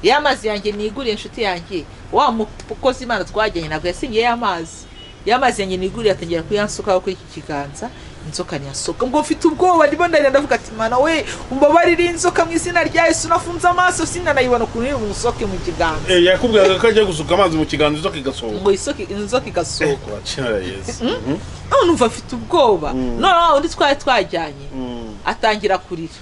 y'amazi yanjye niguriye inshuti yanjye wa mukozi Imana twajyanye ntabwo yasingiye y'amazi yanjye niguriye atangira kuyansukaho kuri iki kiganza inzoka nyasoka ngo mfite ubwoba ndimo ndavuga ati Mana we umbabarire inzoka mu izina rya Yesu nafunze amaso sinanayibona kunira umusoke mu kiganza yakubwiraga ko agiye gusuka amazi mu kiganza inzoka igasohoka ngo inzoka igasohoka wacira Yesu numva afite ubwoba none undi twajyanye atangira kurira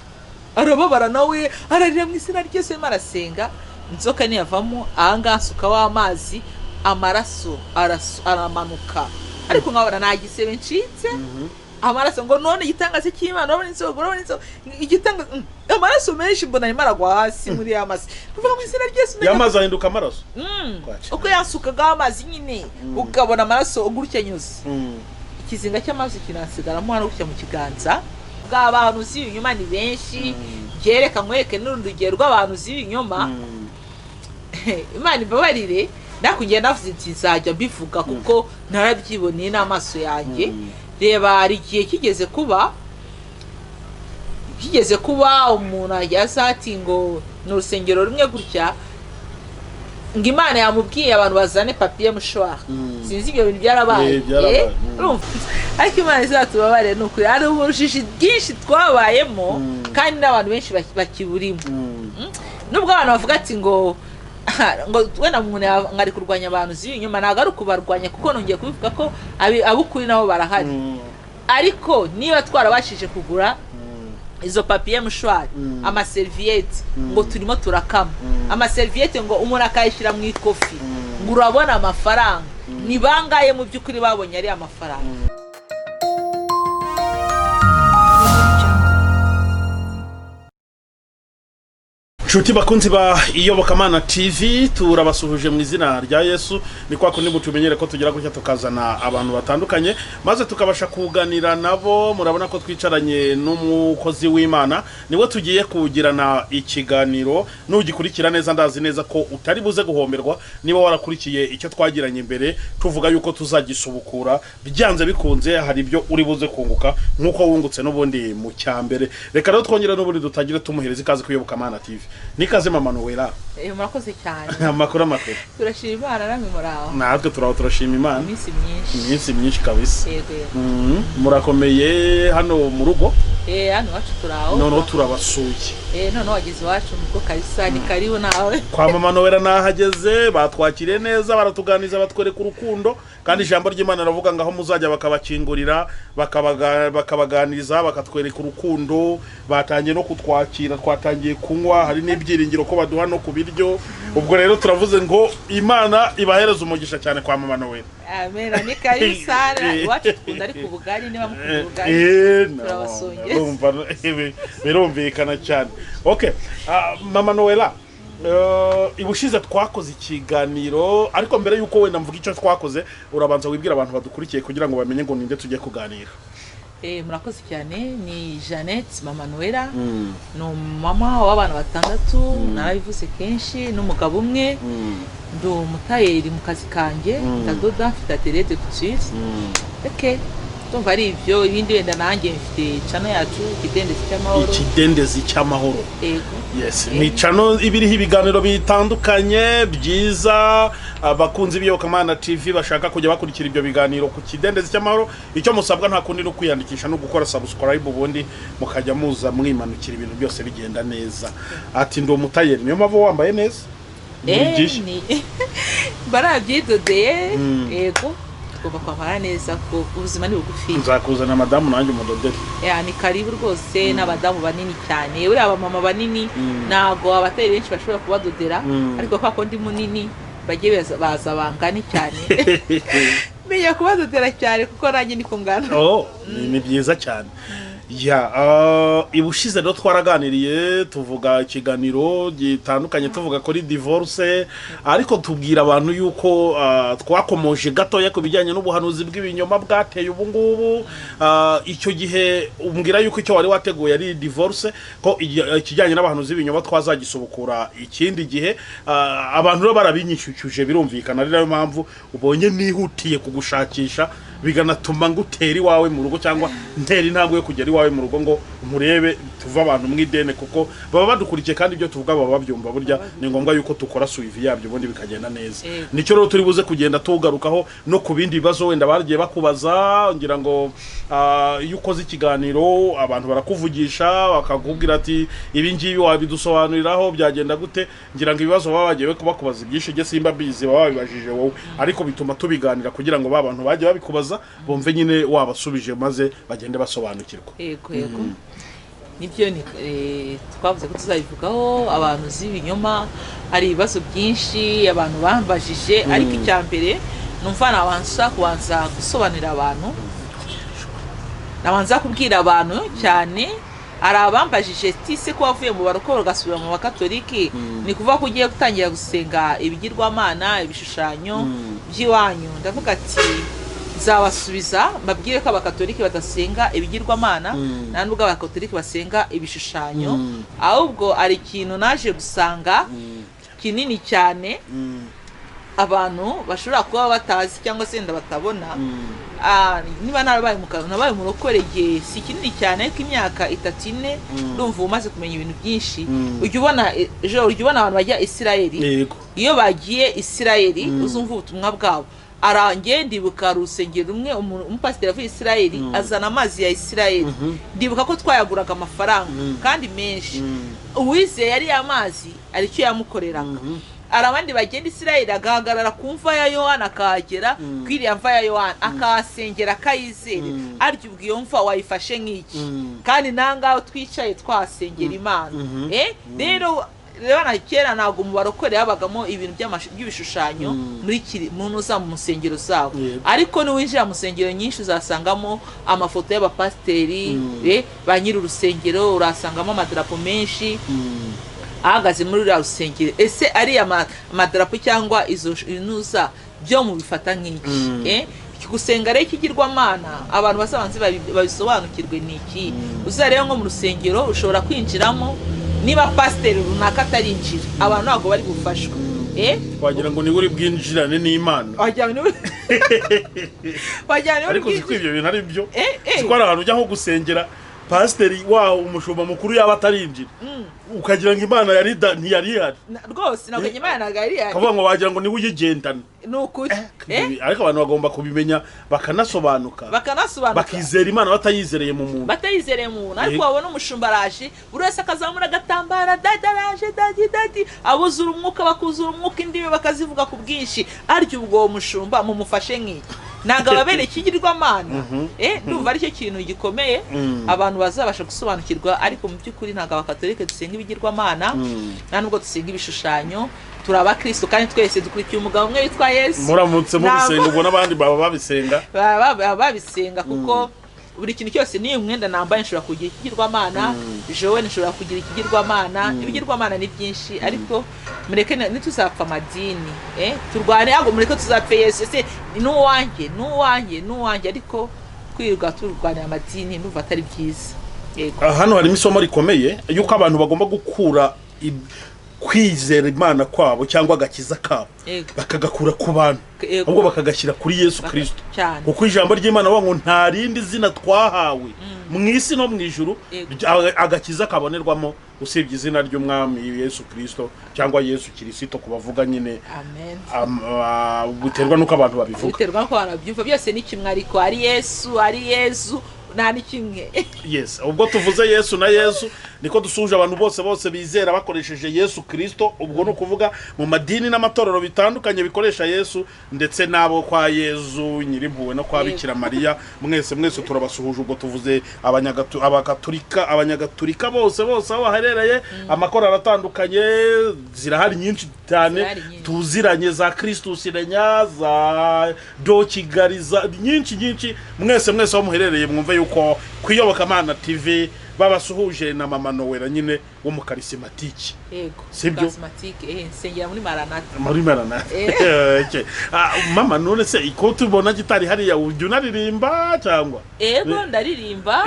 arababara nawe ararira mu izina rya Yesu arasenga inzoka niyavamo ahangasuka w'amazi amaraso aramanuka ariko nkabona nagisebe ncitse amaraso ngo none igitangaze cy'Imana urabona inzoga igitanga amaraso menshi mbona arimo aragwa hasi muri amazi kuvuga mu izina rya Yesu yamazi ahinduka amaraso uko yansukaga amazi nyine ukabona amaraso ugurutse nyuze ikizinga cy'amazi kinasigaramo hano gutya mu kiganza bw'abantu z'ibinyoma ni benshi byereka mwereke n'urundi rugero rw'abantu z'ibinyoma Imana imbabarire ndakugiye navuze ati nzajya mbivuga kuko narabyiboneye n'amaso yanjye reba hari igihe kigeze kuba umuntu yazati ngo ni urusengero rumwe gutya ngo Imana yamubwiye abantu bazane papier mouchoir sinzi ibyo bintu byarabaye ariko Imana izatubabare nuko ari ubujiji bwinshi twabayemo kandi n'abantu benshi bakiburimo nubwo abantu bavuga ati ngo wenda umuntu ngari kurwanya abantu z'ibinyoma ntabwo ari ukubarwanya kuko nongeye kubivuga ko abukuri nabo barahari ariko niba twarabashije kugura izo papier mouchoir amaserviette ngo turimo turakama amaserviette ngo umuntu akayishyira mu ikofi ngo urabona amafaranga ni bangaye mu by'ukuri babonye ari amafaranga Nshuti bakunzi ba Iyobokamana TV turabasuhuje mu izina rya Yesu ni kwa kundi mutumenyere ko tugira gutya tukazana abantu batandukanye maze tukabasha kuganira nabo murabona ko twicaranye n'umukozi w'Imana niwe tugiye kugirana ikiganiro nugikurikira neza ndazi neza ko utari buze guhomberwa niba warakurikiye icyo twagiranye imbere tuvuga yuko tuzagisubukura byanze bikunze hari ibyo uri buze kunguka nkuko wungutse n'ubundi mu cyambere reka rero twongera n'ubundi dutagire tumuhereza ikaze ku Iyobokamana TV nikaze Mama Noella murakoze cyane amakuru turashima Imana namwe muraho natwe turashima Imana iminsi myinshi kabisa murakomeye hano mu rugo hano wacu turaho none turabasuye none wageze wacu muko kabisa ni karibu nawe kwa Mama Noella nahageze batwakire neza baratuganiza batwereka urukundo kandi ijambo ry'Imana ravuga ngaho muzajya bakabakingurira bakabaganiza bakatwereka urukundo batangiye no kutwakira twatangiye kunywa hari n'ibyiringiro ko baduha no kubiryo ubwo rero turavuze ngo Imana ibahereza umugisha cyane kwa Mama Noella amen ni karibu sana wacu tukunda ari kubugari niba mukubugari turabasonye birumvikana cyane okay Mama Noella ibushize twakoze ikiganiro ariko mbere yuko wenda mvuga icyo twakoze urabanza wibwira abantu badukurikiye kugira ngo bamenye ngo ninde tujye kuganira murakoze cyane ni Jeannette Mama Noella no mama w'abana batandatu narabivuze kenshi n'umugabo umwe ndo mutayeri mu kazi kanjye ndadoda mfite atelier de couture tumva ari ibyo ibindi wenda nanjye mfite channel yacu ikidendezi cy'amahoro yes ni channel ibiriho ibiganiro bitandukanye byiza abakunzi b'Iyobokamana TV bashaka kujya bakurikira ibyo biganiro ku kidendezi cy'amahoro icyo musabwa nta kundi no kwiyandikisha no gukora subscribe ubundi mukajya muza mwimanukira ibintu byose bigenda neza ati ndo mutayeri niyo mpamvu wambaye neza ni barabyidodeye yego tugomba kwambara neza ko ubuzima ni bugufi nzakuzana madamu nanjye umudodere ni karibu rwose n'abadamu banini cyane uri abamama banini nago abatari benshi bashobora kubadodera ariko kwa kondi munini bagiye baza bangani cyane menya kubadodera cyane kuko nanjye niko ngana ni byiza cyane ibushize rero twaraganiriye tuvuga ikiganiro gitandukanye tuvuga kuri divorce ariko tubwira abantu yuko twakomoje gatoya ku bijyanye n'ubuhanuzi bw'ibinyoma bwateye ubu ngubu icyo gihe umbwira yuko icyo wari wateguye ari divorce ko ikijyanye n'abahanuzi b'ibinyoma twazagisubukura ikindi gihe abantu rero barabinyishyucyuje birumvikana ari nayo mpamvu ubonye nihutiye kugushakisha biganatuma ngutera iwawe mu rugo cyangwa ntera intambwe yo kugera iwawe mu rugo ngo murebe tuva abantu mwidene kuko baba badukurikiye kandi ibyo tuvuga baba babyumva burya ni ngombwa yuko tukora suivi yabyo ubundi bikagenda neza nicyo rero turi buze kugenda tugarukaho no ku bindi bibazo wenda bagiye bakubaza ngira ngo iyo ukoze ikiganiro abantu barakuvugisha bakakubwira ati ibi ngibi wabidusobanuriraho byagenda gute ngira ngo ibibazo baba bagiye kubakubaza ibyinshi je simba bizi baba babibajije wowe ariko bituma tubiganira kugira ngo abantu bagiye babikubaza bumve nyine wabasubije maze bagende basobanukirwa yego nibyo ni twavuze ko tuzabivugaho abantu z'ibinyoma hari ibibazo byinshi abantu bambajije ariko icyambere numva nabanza kubanza gusobanurira abantu nabanza kubwira abantu cyane ari abambajije tise ko wavuye mu barokoro gasubira mu bakatoliki ni kuvuga ko ugiye gutangira gusenga ibigirwamana ibishushanyo by'iwanyu ndavuga ati nzabasubiza mbabwire ko abakatoliki badasenga ibigirwamana nta nubwo abakatoliki basenga ibishushanyo ahubwo ari ikintu naje gusanga kinini cyane abantu bashobora kuba batazi cyangwa se wenda batabona niba narabaye umurokore igihe si kinini cyane ko imyaka 3-4 ndumva umaze kumenya ibintu byinshi ujya ubona abantu bajya Isirayeli iyo bagiye Isirayeli uzumva ubutumwa bwabo arangiye ndibuka rusengero rumwe umupasiteri avuye Isirayeli azana amazi ya Isirayeli ndibuka ko twayaguraga amafaranga kandi menshi uwizeye yari amazi aricyo yamukoreraga arabandi bagenda Isirayeli agahagarara ku mva ya Yohana akahagera kwiriya mva ya Yohana akahasengera akayizere aryo ubwiyo mva wayifashe nk'iki kandi nangaho twicaye twasengera Imana rero na kera ntabwo mu barokore habagamo ibintu by'ibishushanyo muri munuza mu nsengero zabo ariko n'uwinjira mu nsengero nyinshi uzasangamo amafoto y'abapasiteri ba nyiri urusengero urasangamo amadarapo menshi ahagaze muri uriya rusengero ese ari amadarapo cyangwa izo inuza byo mu bifata nk'iki gusenga rero ikigirwamana abantu basabanze babisobanukirwe n'iki uzareba nko mu rusengero ushobora kwinjiramo niba pasiteri runaka atarinjira abantu ntabwo bari gufashwa wagira ngo ni uri bwinjirane n'Imana ariko uzi ko ibyo bintu ari byo siko ari ahantu ujya nko gusengera pasiteri waho umushumba mukuru yaba atarinjira ukagira ngo Imana ntiyari ihari rwose ntabwo Imana yari ihari kavuga ngo wagira ngo niwe uyigendana nukuri ariko abantu bagomba kubimenya bakanasobanuka bakizera Imana batayizereye mu muntu ariko wabona umushumba araje buri wese akazamura agatambara dadaraje dadi abuzura umwuka bakuzura umwuka indibe bakazivuga ku bwinshi aryo ubwo mushumba mumufashe nk'iki ntabwo ababere ikigirwamana ndumva aricyo kintu gikomeye abantu bazabasha gusobanukirwa ariko mu by'ukuri ntabwo abakatolike dusenga ibigirwamana nta nubwo dusenga ibishushanyo turi abakristo kandi twese dukurikiye umugabo umwe witwa Yesu muramutse mubisenga ubwo n'abandi baba babisenga kuko buri kintu cyose niyo umwenda nambaye nshobora kugira ikigirwamana jewe nshobora kugira ikigirwamana ibigirwamana ni byinshi ariko mureke nituzapfa amadini turwane ahubwo mureke tuzapfe Yesu ese nuwanjye ariko kwirirwa turwanira amadini ndumva atari byiza hano harimo isomo rikomeye yuko abantu bagomba gukura kwizera Imana kwabo cyangwa agakiza kabo bakagakura ku bantu ahubwo bakagashyira kuri Yesu Kristo kuko ijambo ry'Imana ngo nta rindi zina twahawe mu isi no mu ijuru agakiza kabonerwamo usibye izina ry'umwami Yesu Kristo cyangwa Yesu Kristo kubavuga nyine buterwa nuko abantu babivuga byose ni kimwe ariko ari Yesu nta ni kimwe ubwo tuvuze Yesu na Yesu niko dusuje abantu bose bizera bakoresheje Yesu Kristo ubwo no kuvuga mu madini n'amatorero bitandukanye bikoresha Yesu ndetse nabo kwa Yezu nyirimpuwe no kwa Bikira Mariya mwese turabasuhuje ubwo tuvuze abanyagatolika bose aho baherereye amakorali atandukanye zirahari nyinshi cyane tuziranye za Kristus Irenya za Dokigariza nyinshi mwese aho muherereye mwumve yuko kwiyobokamana TV babasuhuje na mama Nowera nyine wo mu karisimatiki. Yego. Sibyo? Karisimatiki nsengera muri Maranatha. Muri Maranatha. Okay. Mama none se iko tubona gitari hariya ujya unaririmba cyangwa? Yego ndaririmba.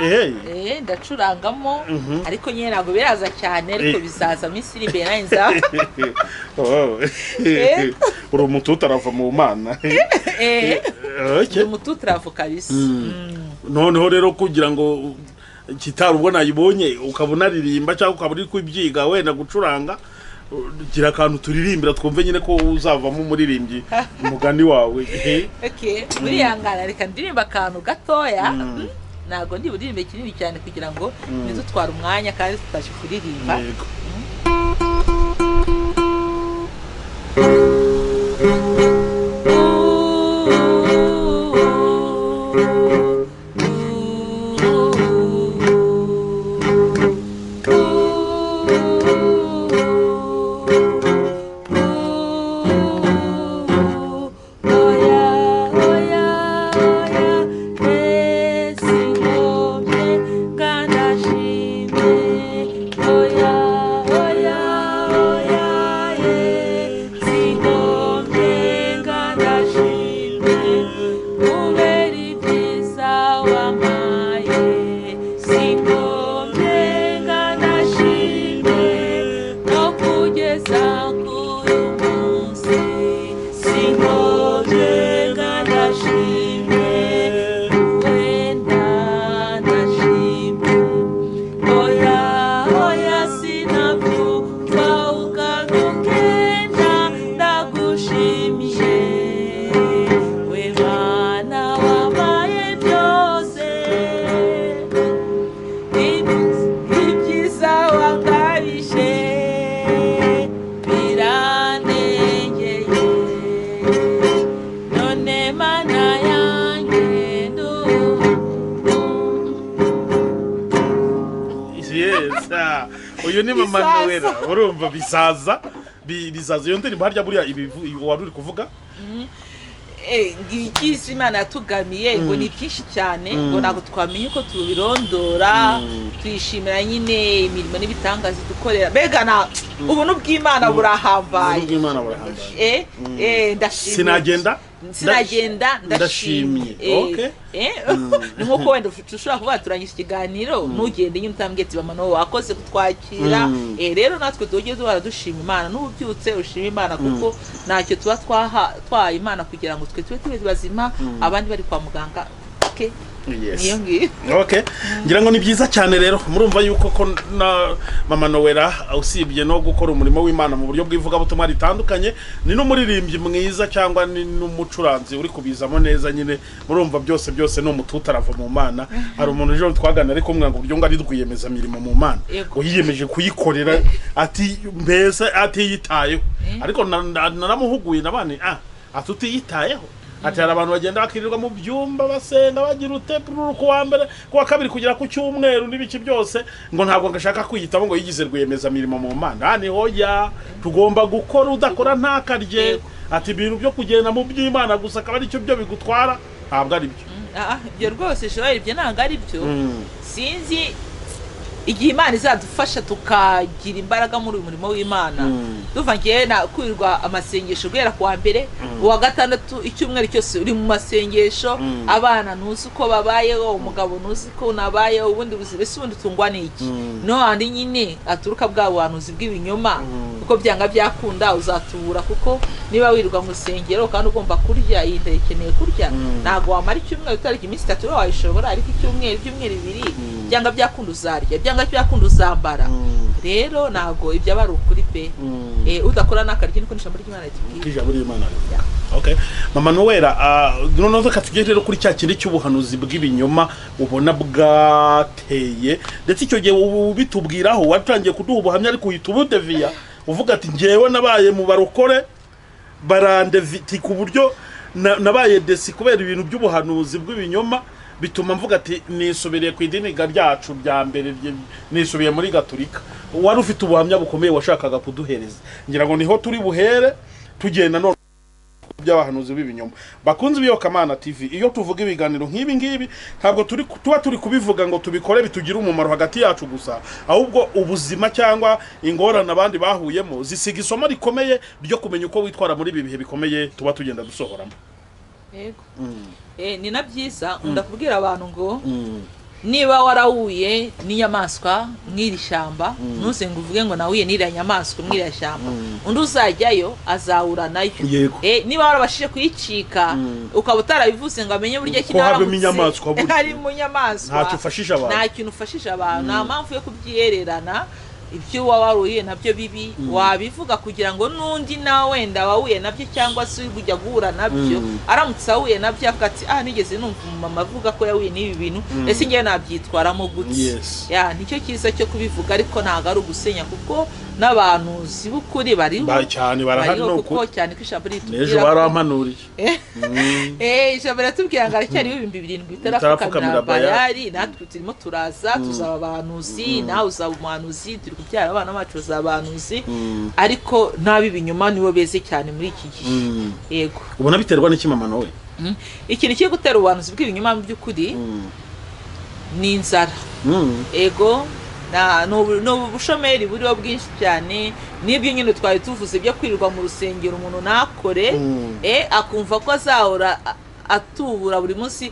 Ndacurangamo ariko nyine ntabwo biraza cyane ariko bizaza minsi iri imbere nanza. Uri umuntu utarava mu Mana. Okay. Umuntu utarava kabisa. Noneho rero kugira ngo gitari ubwo nayibonye ukabona ririmba cyangwa ukaburi kwibyiga wenda gucuranga gira akantu turirimbira twumve nyine ko uzavamo umuririmbyi umugani wawe. Okay, muri yangana reka ndirimba akantu gatoya. Nago ndi buririmbe kinini cyane kugira ngo nizutwara umwanya kandi tutaje kuririmba. Uyu ni mama Nowera urumva bisaza iyo ndirimbo harya buriya wari uri kuvuga ngikisi Imana yatugamiye ngo ni byinshi cyane ngo ntabwo twamenye uko tubirondora twishimira nyine imirimo n'ibitangaza dukorera bega ubuntu bw'Imana burahambaye sinagenda ndashimye. Okay. Ni nko wenda ushobora kuba turangije ikiganiro ntugende nyine utambwiye ati mama no wakoze kutwakira. Rero natwe tujye duhora dushima Imana n'ubyutse ushima Imana kuko ntacyo tuba twaha Imana kugira ngo twe tube bazima abandi bari kwa muganga. Okay. Yes. Okay. Ngira ngo ni byiza cyane rero murumva yuko ko na mama Nowera usibye no gukora umurimo w'Imana mu buryo bw'ivuga butumwa ritandukanye ni n'umuririmbyi mwiza cyangwa ni n'umucuranzi uri kubizamo neza nyine murumva byose no mututarava mu Mana. Hari umuntu ejo twagana ariko umwango buryo ngo ari rwiyemeza mirimo mu Mana uyiyemeje kuyikorera ati mbese atiyitayeho ariko naramuhuguye nabane atutiyitayeho. Ati hari abantu bagenda bakirirwa mu byumba basenga bagira utepuru kuwa mbere kuwa kabiri kugira ku cyumweru n'ibiki byose ngo ntabwo ngashaka kwiyitamo ngo yigize rwiyemeza mirimo mu Mana. Ni hoya tugomba gukora udakora ntakarye. Ati ibintu byo kugenda mu by'Imana gusa akaba ari cyo byo bigutwara ntabwo ari byo. Ibyo rwose Joel ibyo ntabwo ari byo. Sinzi igihe Imana izadufasha tukagira imbaraga muri uyu murimo w'Imana duvangiye na kwirwa amasengesho guhera kuwa mbere uwa gatandatu icyumweru cyose uri mu masengesho abana ntuzi uko babayeho umugabo ntuzi ko nabayeho ubundi buzibese ubundi tungwa n'iki no andi nyine aturuka bwa buhanuzi bw'ibinyoma kuko byanga byakunda uzatubura kuko niba wirwa mu sengero kandi ugomba kurya iyi ndayikeneye kurya ntago wamara icyumweru utariki iminsi 3 wayishobora ariko icyumweru 2 byanga byakunda uzarya byanga byakunda uzambara rero nago ibyo abari ukuri pe udakora nakarye niko nishambo ry'Imana ritubwira ijambo ry'Imana. Okay, mama Nowera noneho katugere rero kuri cya kindi cy'ubuhanuzi bw'ibinyoma ubona bwateye ndetse icyo gihe ubitubwiraho watangiye kuduha ubuhamya ariko uhita ubudeviya uvuga ati ngewe nabaye mu barokore barandeviti ku buryo nabaye desi kubera ibintu by'ubuhanuzi bw'ibinyoma bituma mvuga ati nisubiriye ku idini ryacu bya mbere nisubiye muri Gatolika. Wari ufite ubuhamya bukomeye washakaga kuduhereza ngira ngo niho turi buhere tugenda none by'abahanuzi b'ibinyoma. Bakunze b'iyobokamana TV, iyo tuvuga ibiganiro nk'ibi ngibi ntabwo tuba turi kubivuga ngo tubikore bitugira umumaro hagati yacu gusa, ahubwo ubuzima cyangwa ingorane abandi bahuyemo zisiga isomo rikomeye ryo kumenya uko witwara muri ibi bihe bikomeye tuba tugenda dusohoramo. Yego. Ni na byiza ndakubwira abantu ngo niba warahuye n'inyamaswa mw'iri shyamba ntuze ngo uvuge ngo nahuye n'iriya nyamaswa mw'iri shyamba, undi uzajyayo azahura nayo. Niba warabashije kuyicika ukaba utarabivuze ngo amenye buryo ki hari mu nyamaswa ntacyo ufashije abantu, nta kintu ufashije abantu, nta mpamvu yo kubyiyererana. Ibyo waruye nabyo bibi wabivuga kugira ngo nundi na wenda wahuye nabyo cyangwa se ujya guhura nabyo aramutse ahuye nabyo avuga ati nigeze numva mama avuga ko yahuye n'ibi bintu, ese ngiye nabyitwaramo gute? Nicyo cyiza cyo kubivuga, ariko ntabwo ari ugusenya, kuko n'abantu zibukuri bariho cyane, barahari no kuko cyane ko ijambo ritubwira ejo barampanuriye ijambo riratubwira ngo aracyariho 7,000 bitarafukamira Bayali, natwe turimo turaza tuzaba abahanuzi, nawe uzaba umuhanuzi, turi kubyara abana bacu bazaba abahanuzi, ariko nabi binyuma nibo beze cyane muri iki gihe. Yego, ubona biterwa n'iki mama nawe? Ikintu cyo gutera ubuhanuzi bw'ibinyuma mu by'ukuri ni inzara. Ego, n'ubushomeri buriho bwinshi cyane, n'ibyo nyine twari tuvuze byo kwirirwa mu rusengero umuntu nakore akumva ko azahora atubura buri munsi.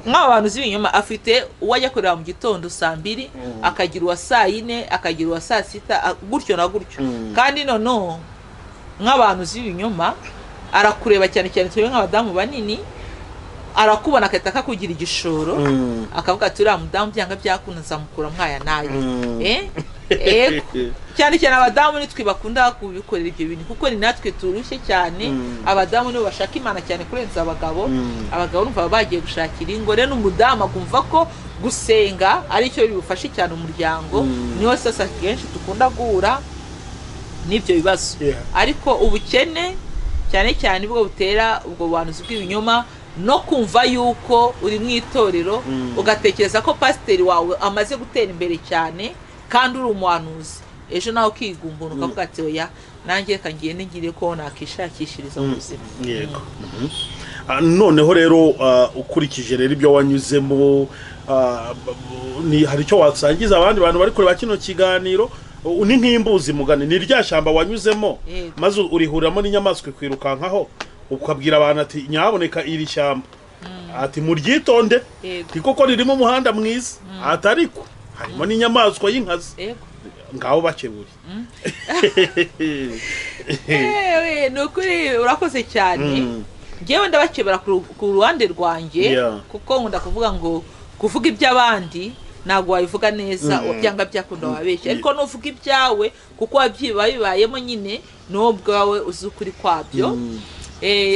Nk'abantu z'ibinyoma afite uwo ajya korera mu gitondo 2:00, akagira uwa 4:00, akagira uwa 6:00, gutyo na gutyo. Kandi noneho nk'abantu z'ibinyoma arakureba cyane cyane twe nk'abadamu banini, arakubona akahita akakugira igishoro, akavuga ati uriya mudamu byanga byakunda nzamukura mwaya nayo. Cyane cyane abadamu nitwe bakunda kubikorera ibyo bintu, kuko ni natwe turushye cyane. Abadamu nibo bashaka Imana cyane kurenza abagabo. Abagabo numva bagiye gushakira ingo, rero n'umudamu akumva ko gusenga ari cyo bifashe cyane umuryango. Niho sasa kenshi dukunda guhura n'ibyo bibazo. Ariko ubukene cyane cyane bwo butera ubwo buhanuzi bw'ibinyoma, no kumva yuko uri mu itorero ugatekereza ko pasiteri wawe amaze gutera imbere cyane kandi uri umuhanuzi, ejo nawe ukigumbura ukavuga ati oya nanjye kangende ngire ko nakishakishiriza mu buzima. Yego. Noneho rero ukurikije rero ibyo wanyuzemo, ni hari icyo wasangiza abandi bantu bari kureba kino kiganiro? Ni nk'imbuzi mugani, ni rya shyamba wanyuzemo maze urihuriramo n'inyamaswa kwirukankaho, ukabwira abantu ati nyaboneka iri shyamba ati muryitonde koko ririmo umuhanda mwiza, atariko harimo n'inyamaswa y'inkazi, ngaho bakeburi. Nukuri urakoze cyane. Ngewe ndabakebura ku ruhande rwanjye, kuko nkunda kuvuga ngo kuvuga iby'abandi ntabwo wabivuga neza, byanga byakunda wabeshya, ariko nuvuga ibyawe kuko wabyibayemo nyine n'ubwawe uzi ukuri kwabyo.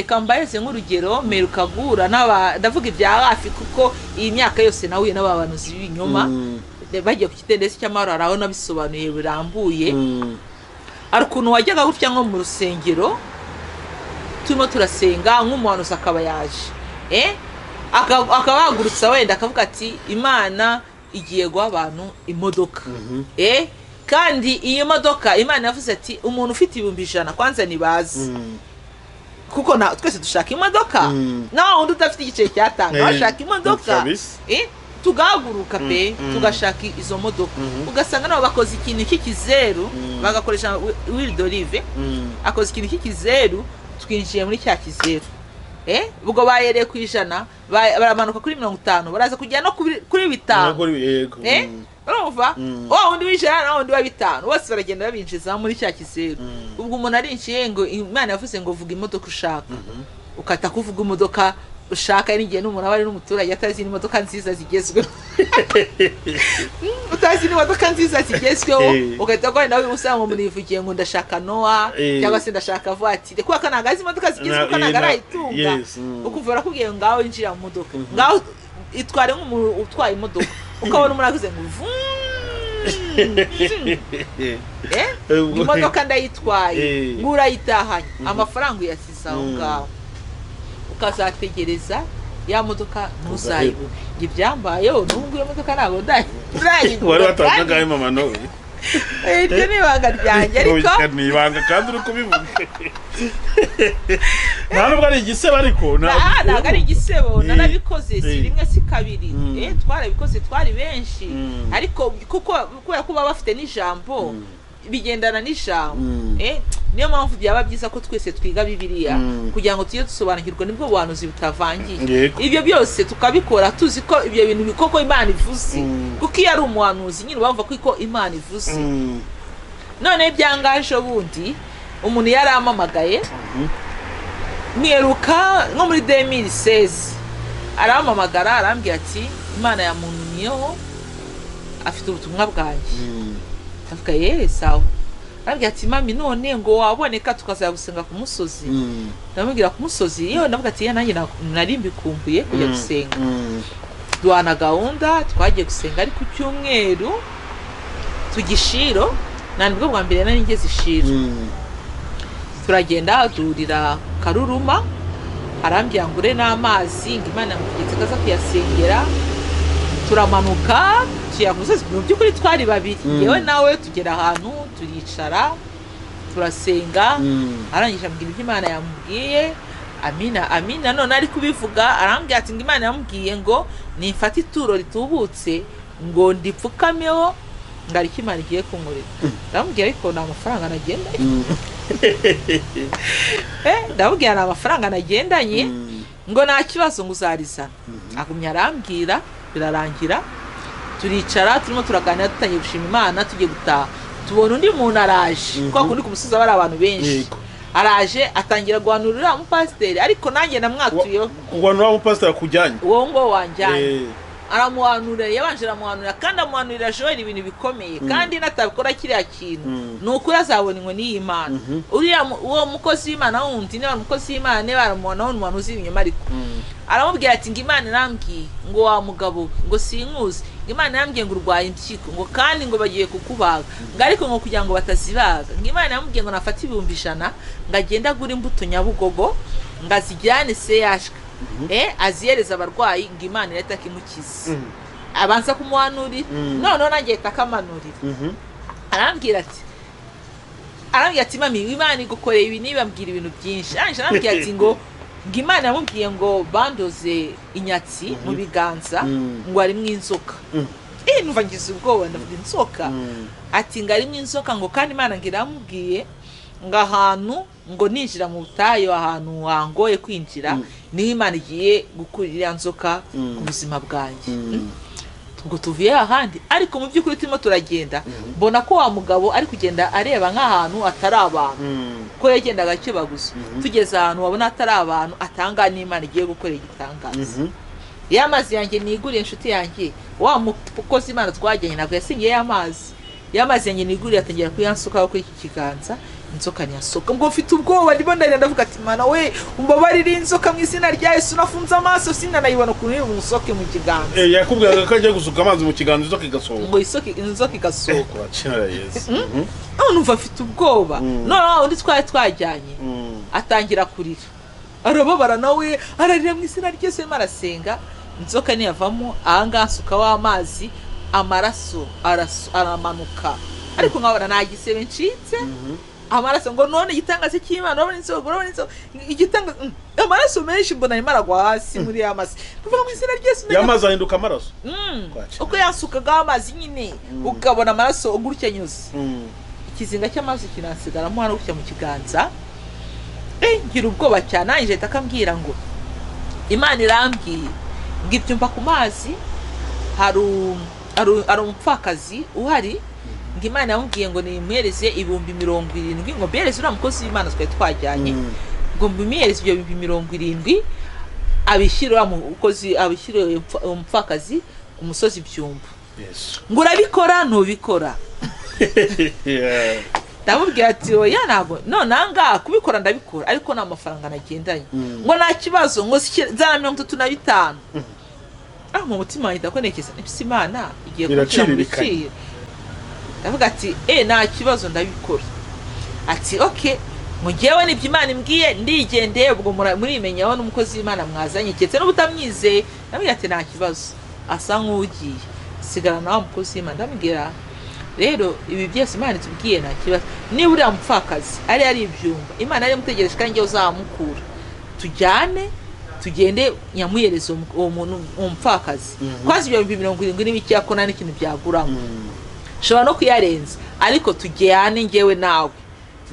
Kambayeze nk'urugero meruka guhura ndavuga ibya hafi, kuko iyi myaka yose nahuye n'abahanuzi b'ibinyoma bagiye ku kitendesi cy'amahoro, araho nabisobanuye birambuye. Ari ukuntu wajyaga gutya nko mu rusengero turimo turasenga, nk'umuhanuzi akaba yaje akabahagurutsa wenda akavuga ati Imana igiye guha abantu imodoka. Kandi iyi modoka Imana yavuze ati umuntu ufite 100,000 kwanza nibazi, kuko twese dushaka imodoka. Naho undi udafite igiceri cyatanga bashaka imodoka, tugahaguruka pe tugashaka izo modoka. Ugasanga nabo bakoze ikintu cy'ikizeru, bagakoresha wheel d'olive, akoze ikintu cy'ikizeru, twinjiye muri cya kizeru. Ubwo bayereye ku 100, baramanuka kuri 50, baraza kujya no kuri 5. Urumva? Undi w'ijana na undi wa 5 bose baragenda babinjiza muri cya kizeru. Ubwo umuntu arinciye ngo Imana yavuze ngo vuga imodoka ushaka, ukata kuvuga imodoka ushaka. N'igihe n'umuntu abari n'umuturage atazi imodoka nziza zigezweho, utazi imodoka nziza zigezweho, ugahita ko nawe usanga ngo murivugiye ngo ndashaka Noah cyangwa se ndashaka voiture, kuko kanagazi imodoka zigezweho kanagarayitunga. Ukumva barakubwiye ngaho injira mu modoka, ngaho itware nk'umuntu utwaye imodoka, ukabona umuntu avuze ngo imodoka ndayitwaye, ngurayitahanye, amafaranga uyasize aho ngaho, ukazategereza ya modoka ntuzayibone. Ibyambayeho n'ubwo iyo modoka ntabwo ndayibona. Wari watangaga mama nawe iryo ni ibanga ryanjye ariko ni ibanga kandi uri kubivuga nta nubwo ari igisebo ariko ntabwo ari igisebo narabikoze si rimwe si kabiri twarabikoze twari benshi ariko kubera ko baba bafite n'ijambo bigendana n'ijambo niyo mpamvu byaba byiza ko twese twiga Bibiliya kugira ngo tujye dusobanukirwa nibwo buhanuzi butavangiye ibyo byose tukabikora tuzi ko ibyo bintu bikoko Imana ivuze kuko iyo ari umuhanuzi nyine bumva ko Imana ivuze none byangaje bundi umuntu yaramamagaye mwiruka nko muri 2016 aramamagara arambwira ati Imana yamuntumyeho afite ubutumwa bwanjye avuga sawa arambwira ati mami none ngo waboneka tukazaya gusenga ku musozi ndamubwira ku musozi iyo ndavuga ati nanjye nari mbikumbuye kujya gusenga duhana gahunda twagiye gusenga ari ku cyumweru tugishiro nibwo bwa mbere nari ngeze ishiro turagenda durira Karuruma arambwira ngure n'amazi ngo Imana yamutegetse kaza kuyasengera turamanuka tuyamusozi mu by'ukuri twari babiri yewe nawe tugera ahantu turicara turasenga arangije ambwira ibyo Imana yamubwiye amina none ari kubivuga arambwira ati ngo Imana yamubwiye ngo nifate ituro ritubutse ngo ndipfukameho ngo ariko Imana igiye kunkorera ndamubwira ariko nta mafaranga nagendanye ndamubwira nta mafaranga nagendanye ngo nta kibazo ngo uzarizana agumya arambwira birarangira turicara turimo turaganira dutangiye gushima Imana tugiye gutaha tubona undi muntu araje kwa kundi ku musozi bari abantu benshi araje atangira guhanurira umupasiteri ariko nanjye namwatuyeho guhanurira umupasiteri kujyanye uwo ngo wanjyanye aramuhanurira yabanje aramuhanurira kandi amuhanurira Joel ibintu bikomeye kandi natabikora kiriya kintu nuko yazabona ngo ni Imana uriya uwo mukozi w'Imana wundi ni umukozi w'Imana ne baramuhana n'umuntu uzi ibinyoma ariko aramubwira ati ngo Imana irambwiye ngo wa mugabo ngo sinkuzi ngo Imana yambwiye ngo urwaye impyiko ngo kandi ngo bagiye kukubaga ngo ariko ngo kugira ngo batazibaga ngo Imana yambwiye ngo nafata 100 ngo agenda agura imbuto Nyabugogo ngo azijyane se yashika aziyereza abarwayi ngo Imana irahita kimukiza abanza kumuhanurira none nanjye takamanurira arambwira ati mami Imana igukoreye ibi nibambwira ibintu byinshi arambwira ati ngo Imana yamubwiye ngo bandoze inyatsi mu biganza ngo ari mu inzoka numva ngize ubwoba ndavuga inzoka ati ngo ari mu inzoka ngo kandi Imana ngira yamubwiye ngo ahantu ngo ninjira mu butayo ahantu wangoye kwinjira ni Imana igiye gukurira nzoka ku buzima bwanjye ngo tuvuye ahandi ariko mu by'ukuri turimo turagenda mbona ko wa mugabo ari kugenda areba nk'ahantu atari abantu ko yagenda gakibaguza tugeze ahantu wabona atari abantu atanga n'Imana igiye gukorera igitangaza yamazi yanjye niguriye inshuti yanjye wa mukozi Imana twajyanye nabwo yasingiye yamazi yanjye niguriye atangira kuyansukaho kuri iki kiganza inzoka nyasoka ngo mfite ubwoba ndimo ndavuga ati Mana we umbabarire inzoka mu izina rya Yesu nafunze amaso sinanayibona kuri umusoke mu kiganza yakubwiraga ko agiye gusuka amazi mu kiganza inzoka igasohoka ngo inzoka igasohoka akina Yesu numva afite ubwoba none undi twajyanye atangira kurira arababara nawe ararira mu izina rya Yesu arasenga inzoka niyavamo ahangasuka w'amazi amaraso aramanuka ariko nkabona nagisebe ncitse amaraso ngo none igitangaza cy'Imana urabona inzoga igitangaza amaraso menshi mbona arimo aragwa hasi muri amazi kuvuga mu izina rya Yesu yamazi ahinduka amaraso uko yasukaga amazi nyine ukabona amaraso ugurutse nyuze ikizinga cy'amazi kinasigaramo hano gutya mu kiganza ngira ubwoba cyane nanjye takambwira ngo Imana irambwiye ngibyumva ku mazi hari umupfakazi uhari ngo Imana yamubwiye ngo nimwereze 70,000 ngo mbereze uriya mukozi w'Imana twajyanye ngo mbimuhereze ibyo 70,000 abishyira umukozi abishyira umupfakazi ku musozi Byumba ngo urabikora ntubikora ndamubwira ati oya ntabwo none anga kubikora ndabikora ariko nta mafaranga nagendanye ngo nta kibazo ngo zana 35 mu mutima wanjye ndakonekeza n'ibisi Imana igiye gukira mu biciro ndavuga ati nta kibazo ndabikora ati okay ngo ngewe nibyo Imana imbwiye ndigendeye ubwo murimenyaho n'umukozi w'Imana mwazanye cyetse n'ubutamwizeye ndamubwira ati nta kibazo asa nk'ugiye sigara nawe umukozi w'Imana ndamubwira rero ibi byose Imana itubwiye nta kibazo. Niba uriya mupfakazi ari ibyumba Imana ari mutegereje kandi ngewe uzamukura, tujyane tugende nyamuhereza uwo muntu umupfakazi. Kwazi ibyo 70 n'ibiki ko nta n'ikintu byaguramo, shobora no kuyarenza, ariko tujyane ngewe nawe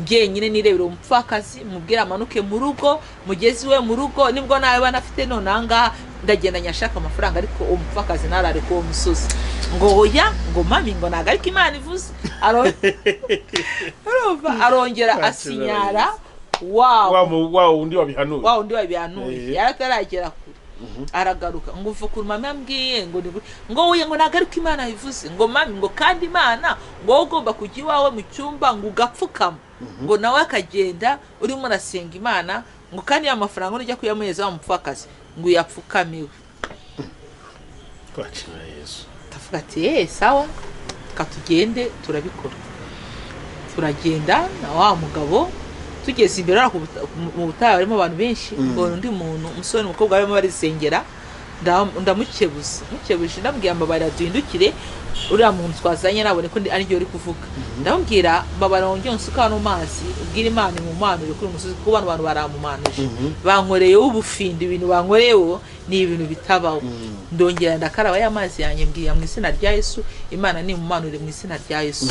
ngenyine nirebera umupfakazi, mubwira amanuke mu rugo, mugezi we mu rugo, nibwo nawe banafite none angaha ndagenda nyashaka amafaranga, ariko umupfakazi narare ko umusozi ngo oya ngo mami ngo naga, ariko Imana ivuze arongera asinyara wow undi wabihanuye yarataragera kure. Aragaruka ngo uva ku mama yambwiye ngo uye ngo nagaruka Imana bivuze ngo mami ngo kandi Imana ngo ugomba kujya iwawe mu cyumba ngo ugapfukama ngo nawe akagenda urimo nasenga Imana ngo kandi ya mafaranga ujya kuyamuheza wamupfakazi ngo yapfukamiwe. Twakira Yesu tavuga ati sawa katugende turabikora. Turagenda na wa mugabo tugeze imbere mu butayu barimo abantu benshi, ngo undi muntu umusore n'umukobwa barimo barisengera, mukebuje ndabwira mbabara duhindukire uriya muntu twazanye nabone ko ari ryo uri kuvuga, ndamubwira mbabara wongeye unsuka no mazi ubwira Imana mu manure kuri umusozi kuko abantu baramumanuje bankoreye ubufindi, ibintu bankoreyeho ni ibintu bitabaho. Ndongera ndakaraba ya mazi yanjye mbwira mu izina rya Yesu, Imana ni mu manure mu izina rya Yesu.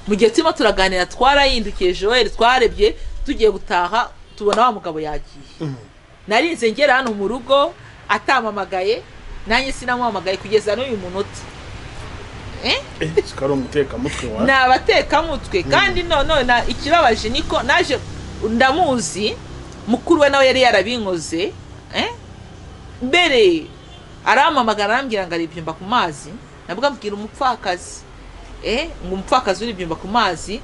Mu gihe turimo turaganira twarayindukiye Joel, twarebye tugiye gutaha tubona wa mugabo yagiye. Narinze ngera hano mu rugo atamamagaye, nanjye sinamuhamagaye kugeza n'uyu munota. Sikaro muteka mutwe wa nabateka mutwe kandi none ikibabaje niko naje ndamuzi mukuru we nawe yari yarabinkoze. Mbere aramamagara arambwira ngo ari ibyumba ku mazi, nabwo ambwira umupfakazi ngo umupfakazi uri ibyumba ku mazi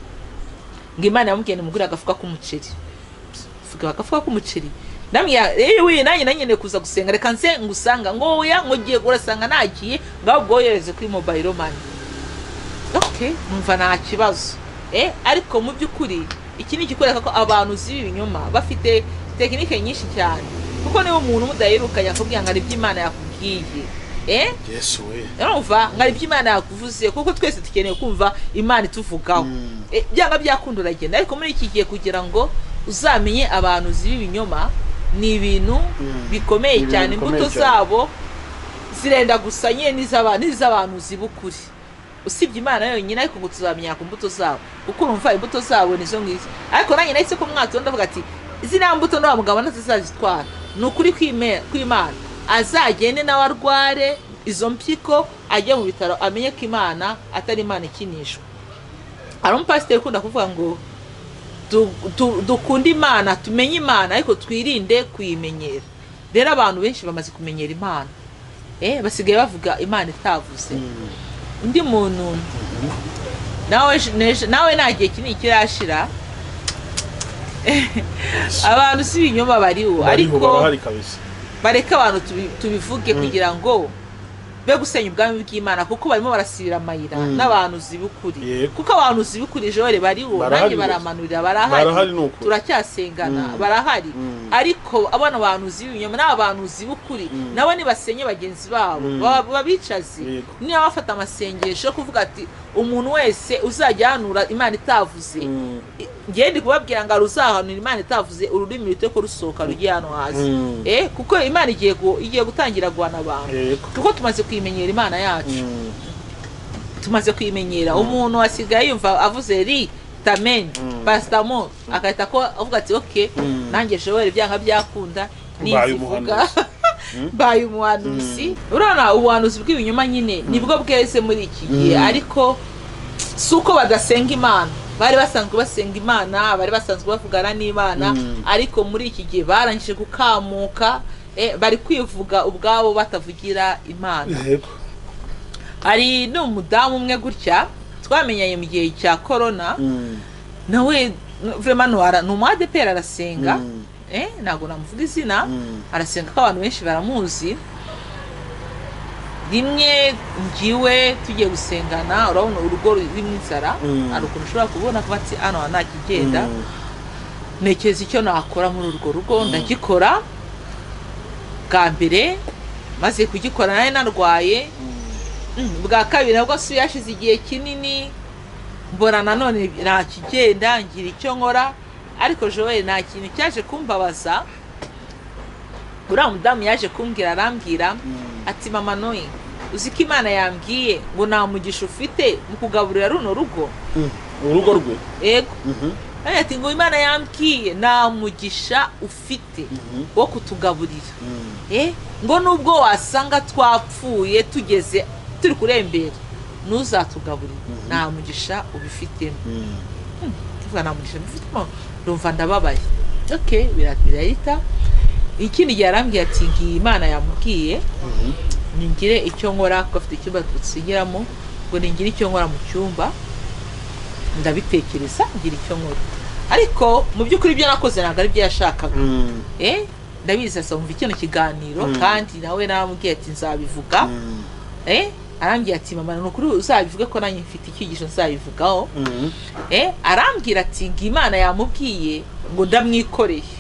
ngo Imana yamubwiye nimugura agafuka k'umuceri. Fuka agafuka k'umuceri ndamya we nanjye kuza gusenga, reka nse ngusanga ngo oya ngo giye urasanga nagiye ngaho bwoyereze kuri mobile money. Okay, numva nta kibazo. Ariko mu by'ukuri iki ni gikoreka ko abantu zibi binyoma bafite tekinike nyinshi cyane, kuko niba umuntu mudaheruka yakubwiye ngo ari by'Imana yakubwiye Yesu we urumva ngari by'Imana yakuvuze, kuko twese tukeneye kumva Imana ituvugaho. Byanga byakunda uragenda, ariko muri iki gihe kugira ngo uzamenye abantu zibi binyoma ni ibintu bikomeye cyane. Imbuto zabo zirenda gusanye n'iz'abantu zibukuri, usibye Imana yonyine, ariko ngo tuzamenya ku mbuto zabo, kuko urumva imbuto zabo nizo ngizi. Ariko nanjye nahise ko mwato ndavuga ati zina mbuto ndo mugabo ntazazitwara, ni ukuri kw'Imana azagende nawe arware izo mpyiko, ajye mu bitaro amenye ko Imana atari Imana ikinishwa. Ari umupasiteri ukunda kuvuga ngo dukunda Imana, tumenye Imana, ariko twirinde kuyimenyera. Rero abantu benshi bamaze kumenyera Imana, basigaye bavuga Imana itavuze. Undi muntu nawe nagiye kinini kirashira abantu si binyoma bariho, ariko bareka abantu tubivuge kugira ngo be gusenya ubwami bw'Imana, kuko barimo barasibira amayira n'abantu zibukuri. Kuko abantu zibukuri Joel bariho, nanjye baramanurira, barahari turacyasengana, barahari. Ariko abana abantu zibinyoma n'abantu zibukuri nabo nibasenye bagenzi babo babicaze, niba bafata amasengesho kuvuga ati umuntu wese uzajya hanura Imana itavuze, ngende kubabwira ngo aruzahanura Imana itavuze, ururimi rute ko rusohoka rugiye hano hasi. Kuko Imana igiye gutangira guhana abantu, kuko tumaze kwimenyera Imana yacu, tumaze kwimenyera. Umuntu wasigaye yumva avuze ri tamen pastamo akahita ko avuga ati okay nanjye Joel byanga byakunda nizivuga baye umuhanuzi. Urana ubuhanuzi bw'ibinyoma nyine nibwo bweze muri iki gihe, ariko suko badasenga Imana. Bari basanzwe basenga Imana, bari basanzwe bavugana n'Imana, ariko muri iki gihe barangije gukamuka, bari kwivuga ubwabo batavugira Imana. Ari n'umudamu umwe gutya twamenyanye mu gihe cya corona, nawe vraiment ni umu-ADPR arasenga, ntabwo namuvuga izina, arasenga ko abantu benshi baramuzi. Rimwe ngiwe tugiye gusengana, urabona urugo rurimo inzara, ari ukuntu ushobora kubona ko ati hano nta kigenda, nekeza icyo nakora muri urwo rugo, ndagikora. Bwa mbere maze kugikora nawe narwaye, bwa kabiri nabwo yashize igihe kinini mbona nanone nta kigenda ngira icyo nkora ariko Joel nta kintu cyaje kumbabaza uriya mudamu yaje kumbwira arambwira ati mama Noye uzi ko Imana yambwiye ngo nta mugisha ufite mu kugaburira runo rugo urugo rwe yego ati ngo Imana yambwiye nta mugisha ufite wo kutugaburira ngo nubwo wasanga twapfuye tugeze turi kurembera ntuzatugaburire nta mugisha ubifitemo tuvuga nta mugisha ubifitemo ndumva ndababaye okay birahita ikindi gihe arambwiye ati ngiye Imana yamubwiye ningire icyo nkora ko afite icyumba tusigiramo ngo ningire icyo nkora mu cyumba ndabitekereza ngira icyo nkora ariko mu by'ukuri ibyo nakoze ntabwo ari byo yashakaga ndabizi asumva ikintu kiganiro kandi nawe naramubwiye ati nzabivuga arambwira ati mama nukuri uzabivuge ko nanjye mfite icyigisho nzabivugaho arambwira ati ngo Imana yamubwiye ngo ndamwikoreye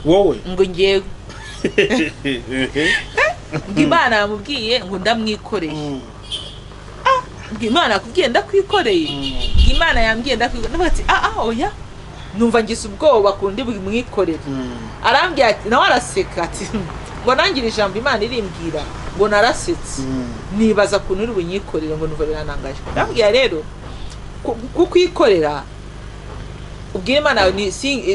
wowe ngo ngewe ngo Imana yamubwiye ngo ndamwikoreye ngo Imana yakubwiye ndakwikoreye ngo Imana yambwiye ndakwikoreye ati oya numva ngize ubwoba kundi bumwikorere arambwira ati nawe araseka ati ngo nangire ijambo Imana irimbwira ngo narasetse nibaza kuntu uri bunyikorere ngo numva biranangaje ndambwira rero kukwikorera ubwire Imana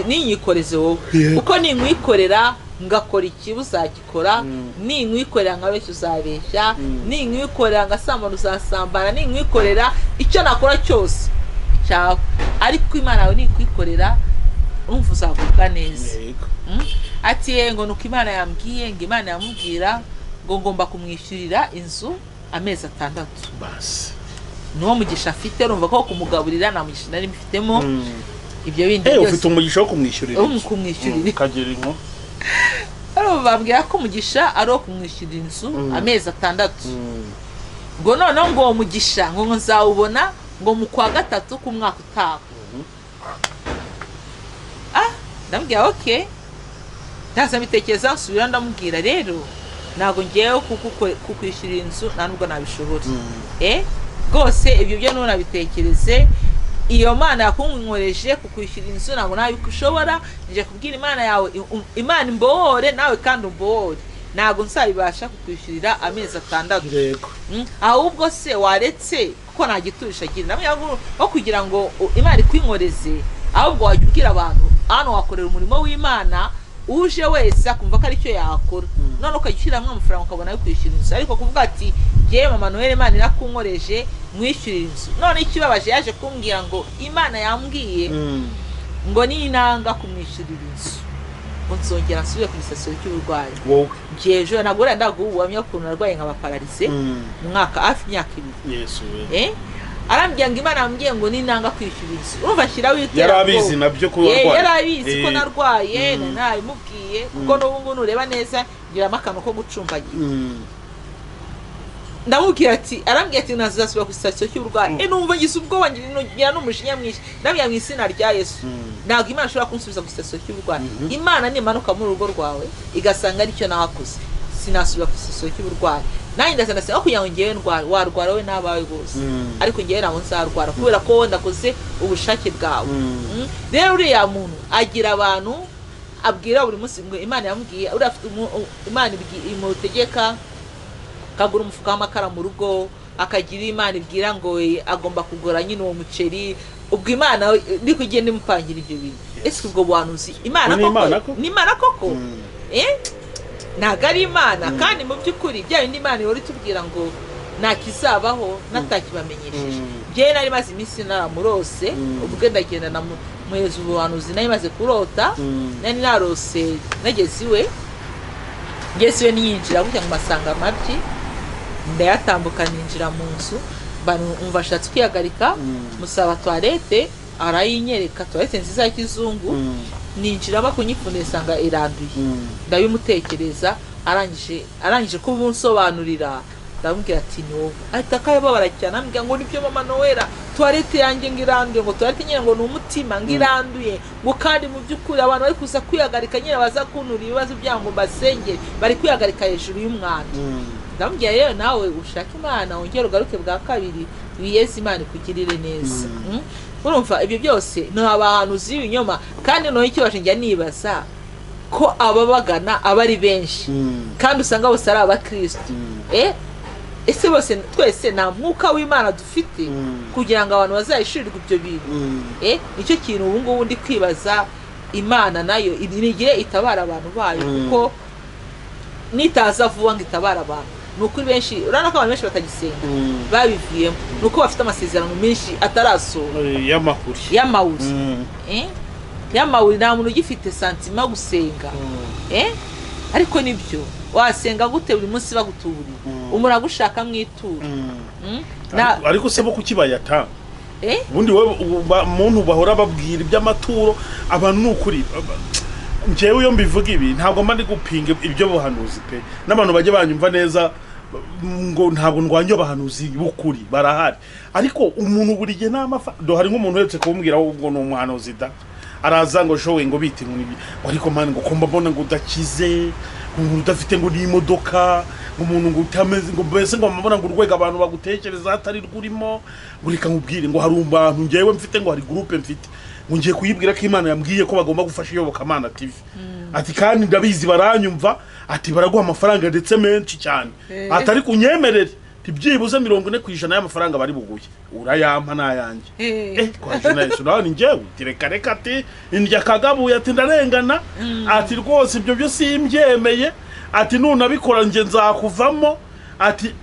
ninyikoreze wowe uko ninkwikorera ngakora ikibi uzagikora ninkwikorera nkabeshya uzabeshya ninkwikorera ngasambana uzasambana ninkwikorera icyo nakora cyose cyawe ariko Imana yawe nikwikorera urumva uzagubwa neza ati ngo nuko Imana yambwiye ngo Imana yamubwira ngo ngomba kumwishyurira inzu amezi 6 basi nuwo mugisha afite urumva ko kumugaburira nta mugisha nari mfitemo ibyo bindi byose ufite umugisha wo kumwishyurira kumwishyurira kagira inko bambwira ko umugisha ari wo kumwishyurira inzu amezi 6 ngo noneho ngo uwo mugisha ngo nzawubona ngo mu kwa 3 k'umwaka utaha ndambwira okay ndaza mbitekereza nsubira ndamubwira rero ntago ngiyeho kukwishyurira inzu nta nubwo nabishobora rwose ibyo byo none nabitekereze iyo Mana yakunkoreje kukwishyura inzu ntabwo nawe ushobora nje kubwira Imana yawe Imana imbohore nawe kandi umbohore ntabwo nzabibasha kukwishyurira amezi 6 ahubwo se waretse kuko nta giturisha agira namwe aho kugira ngo Imana ikwinkoreze ahubwo wajya ubwira abantu hano wakorera umurimo w'Imana uje wese akumva ko ari cyo yakora none ukayishyiramo amafaranga ukabona yo kwishyura inzu ariko kuvuga ati ngiye mama Noel Imana irakunkoreje mwishyurira inzu none ikibabaje yaje kumbwira ngo Imana yambwiye ngo ninanga kumwishyurira inzu ngo nzongera nsubire ku gisasiro cy'uburwayi ngejo nagura ndagubuhamya ukuntu narwaye nk'abaparalize mu mwaka hafi imyaka 2 Yesu arambwira ngo Imana yambwiye ngo ninanga kwishyura inzu urumva ashyira witera yarabizi nabyo ko warwaye yarabizi ko narwaye nabimubwiye kuko n'ubu ngubu nureba neza ngira amakano ko gucumbagira ndamubwira ati arambwira ati nazasubira ku gisasiro cy'uburwayi numva ngize ubwoba ngira n'umujinya mwinshi ndabwira mu izina rya Yesu ntabwo Imana ishobora kunsubiza ku gisasiro cy'uburwayi Imana nimanuka mu rugo rwawe igasanga aricyo nahakoze sinasubira ku gisasiro cy'uburwayi nanjye ndazana kugira ngo ngewe warwara we n'abawe bose ariko ngewe ntabwo nzarwara kubera ko ndakoze ubushake bwawe rero uriya muntu agira abantu abwira buri munsi ngo Imana yamubwiye uri afite Imana imutegeka kagura umufuka w'amakara mu rugo akagira Imana ibwira ngo agomba kugura nyine uwo muceri ubwo Imana iri kugenda imupangira ibyo bintu ese ubwo buhanuzi Imana koko ni Imana koko ntabwo ari Imana kandi mu by'ukuri bya bindi Imana ihora itubwira ngo nta kizabaho natakibamenyesheje byewe nari maze iminsi naramurose ubwo ndagenda namuheza ubuhanuzi nari maze kurota nari narose nageze iwe niyinjira gutya ngo masanga amabyi ndayatambuka ninjira mu nzu umva ashatse kwihagarika musaba toilette arayinyereka toilette nziza ya kizungu ninjiramo kunyipfunira sanga iranduye ndabimutekereza arangije kubunsobanurira ndamubwira ati ni wowe ahita akayababara cyane ambwira ngo nibyo mama Noel toilette yanjye ngo iranduye ngo toilette nyine ngo ni umutima ngo iranduye ngo kandi mu by'ukuri abantu bari kuza kwihagarika nyine baza kuntura ibibazo byabo ngo basenge bari kwihagarika hejuru y'umwana ndamubwira rero nawe ushaka Imana wongere ugaruke bwa kabiri wiyeze Imana ikugirire neza. Urumva ibyo byose ni abahanuzi b'ibinyoma, kandi noneho ikibazo njya nibaza ko ababagana aba ari benshi kandi usanga bose ari abakristo. Ese bose twese nta mwuka w'Imana dufite kugira ngo abantu bazayishirirwe ibyo bintu? Nicyo kintu ubu ngubu ndi kwibaza. Imana nayo inigire itabara abantu bayo, kuko nitaza vuba ngo itabara abantu. Nukuri benshi urana ko abantu benshi batagisenga babivuyemo, nuko bafite amasezerano menshi atarasohora y'amahuri nta muntu ugifite santima gusenga. Ariko nibyo wasenga gute buri munsi bagutuburiye umura gushaka mwitura. Ariko se bo kukibayata ubundi we muntu bahora babwira iby'amaturo abantu n'ukuri. Njyewe iyo mbivuga ibi ntabwo mba ndi gupinga ibyo buhanuzi pe, n'abantu bajye banyumva neza ngo ntabwo ndwanya abahanuzi b'ukuri barahari. Ariko umuntu buri gihe hari nk'umuntu wese kumbwira ngo ni umuhanuzi da araza ngo showe ngo bite ngo nibi, ariko mani ngo komba mbona ngo udakize, ngo udafite ngo n'imodoka, ngo umuntu ngo utameze ngo mbese ngo mbona ngo urwego abantu bagutekereza atari rwurimo. Burika nkubwire ngo hari abantu njyewe mfite ngo hari groupe mfite ngo ngiye kuyibwira ko Imana yambwiye ko bagomba gufasha Iyobokamana TV. Ati kandi ndabizi baranyumva, ati baraguha amafaranga ndetse menshi cyane, atari kunyemerere tibyibuze 40% y'amafaranga bari buguye urayampa nayanjye. Kwa jina Yesu nawe ni njyewe reka ati indya kagabuye ati ndarengana, ati rwose ibyo byo simbyemeye, ati nunabikora nje nzakuvamo, ati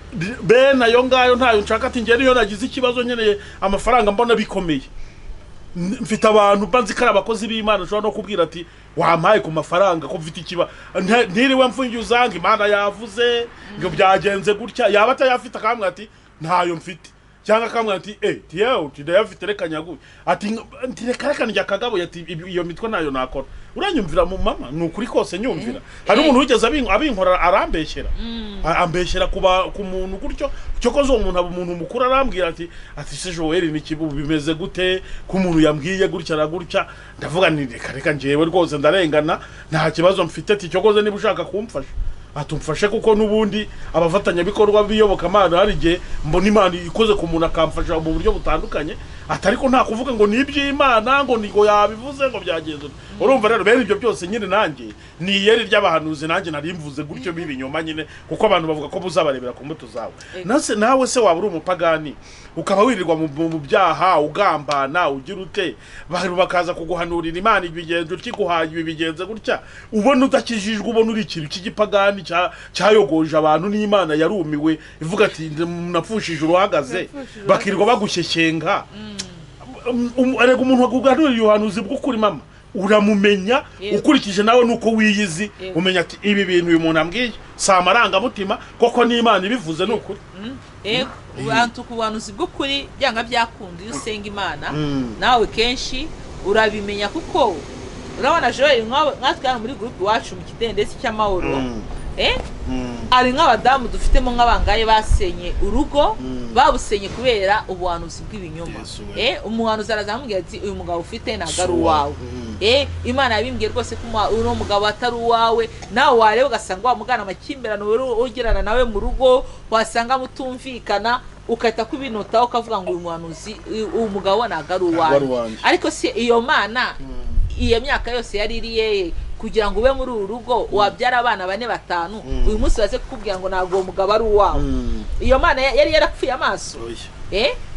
bena yo ngayo ntayo nshaka, ati ngiye niyo nagize ikibazo nyeneye amafaranga mbona bikomeye. Mfite abantu banzikara abakozi b'Imana ushobora no kubwira ati wampaye ku mafaranga ko mfite ikiba ntiriwe mfungiye uzanga Imana yavuze ngo byagenze gutya, yaba atayafite akamwe ati ntayo mfite, cyangwa akamwe ati tiyewe tidayafite reka nyaguye, ati reka njya kagabo yati iyo mitwe nayo nakora. Uranyumvira mu mama nukuri kose nyumvira. Hari umuntu wigeze abinkora arambeshyera ambeshyera ku muntu gutyo cyokoze uwo umuntu mukuru arambwira ati se Joel ni kibu bimeze gute ku muntu yambwiye gutya na gutya. Ndavuga ni reka njyewe rwose ndarengana nta kibazo mfite, ati cyokoze niba ushaka kumfasha atumfashe, kuko nubundi abafatanya bikorwa b'Iyobokamana hari gihe mbona Imana ikoze ku muntu akamfasha mu buryo butandukanye, atari ko nta kuvuga ngo niby'Imana ngo nigo yabivuze ngo byagenze. Urumva rero bene ibyo byose nyine nanjye ni yeri ry'abahanuzi nanjye narimvuze gutyo bibinyoma nyine, kuko abantu bavuga ko buzabarebera ku mbuto zawe. Nase nawe se waba uri umupagani ukaba wirirwa mu byaha ugambana ugira ute, bakaza kuguhanurira Imana ibigenzo kiguhaye ibi bigenze gutya, ubona udakijijwe, ubona uri ikintu cy'igipagani cyayogoje abantu n'Imana yarumiwe ivuga ati napfushije uruhagaze, bakirirwa bagushyeshyenga. Arega umuntu waguganurira Yohanuzi bw'ukuri mama uramumenya ukurikije nawe nuko wiyizi umenya ati ibi bintu uyu muntu ambwiye si amarangamutima koko n'Imana ibivuze n'ukuri. Ubantu kubanuzi bw'ukuri byanga byakunda iyo usenga Imana nawe kenshi urabimenya, kuko urabona Joel mwatwana muri group wacu mu kidendezi cy'amahoro ari nk'abadamu dufitemo nk'abangaye basenye urugo, babusenye kubera ubuhanuzi bw'ibinyoma. Umuhanuzi arazamubwira ati uyu mugabo ufite ntago ari uwawe. Imana yabimbwiye rwose ko uno mugabo atari uwawe, nawe wareba ugasanga wamugana amakimbirano ugirana nawe mu rugo, wasanga mutumvikana ukahita kubinota ukavuga ngo uyu muhanuzi uyu mugabo ntago ari uwawe. Ariko si iyo Mana iyo myaka yose yari iriye kugira ngo ube muri uru rugo wabyara abana 4-5 uyu munsi baze kukubwira ngo ntago uwo mugabo ari uwawe. Iyo Mana yari yarapfuye amaso.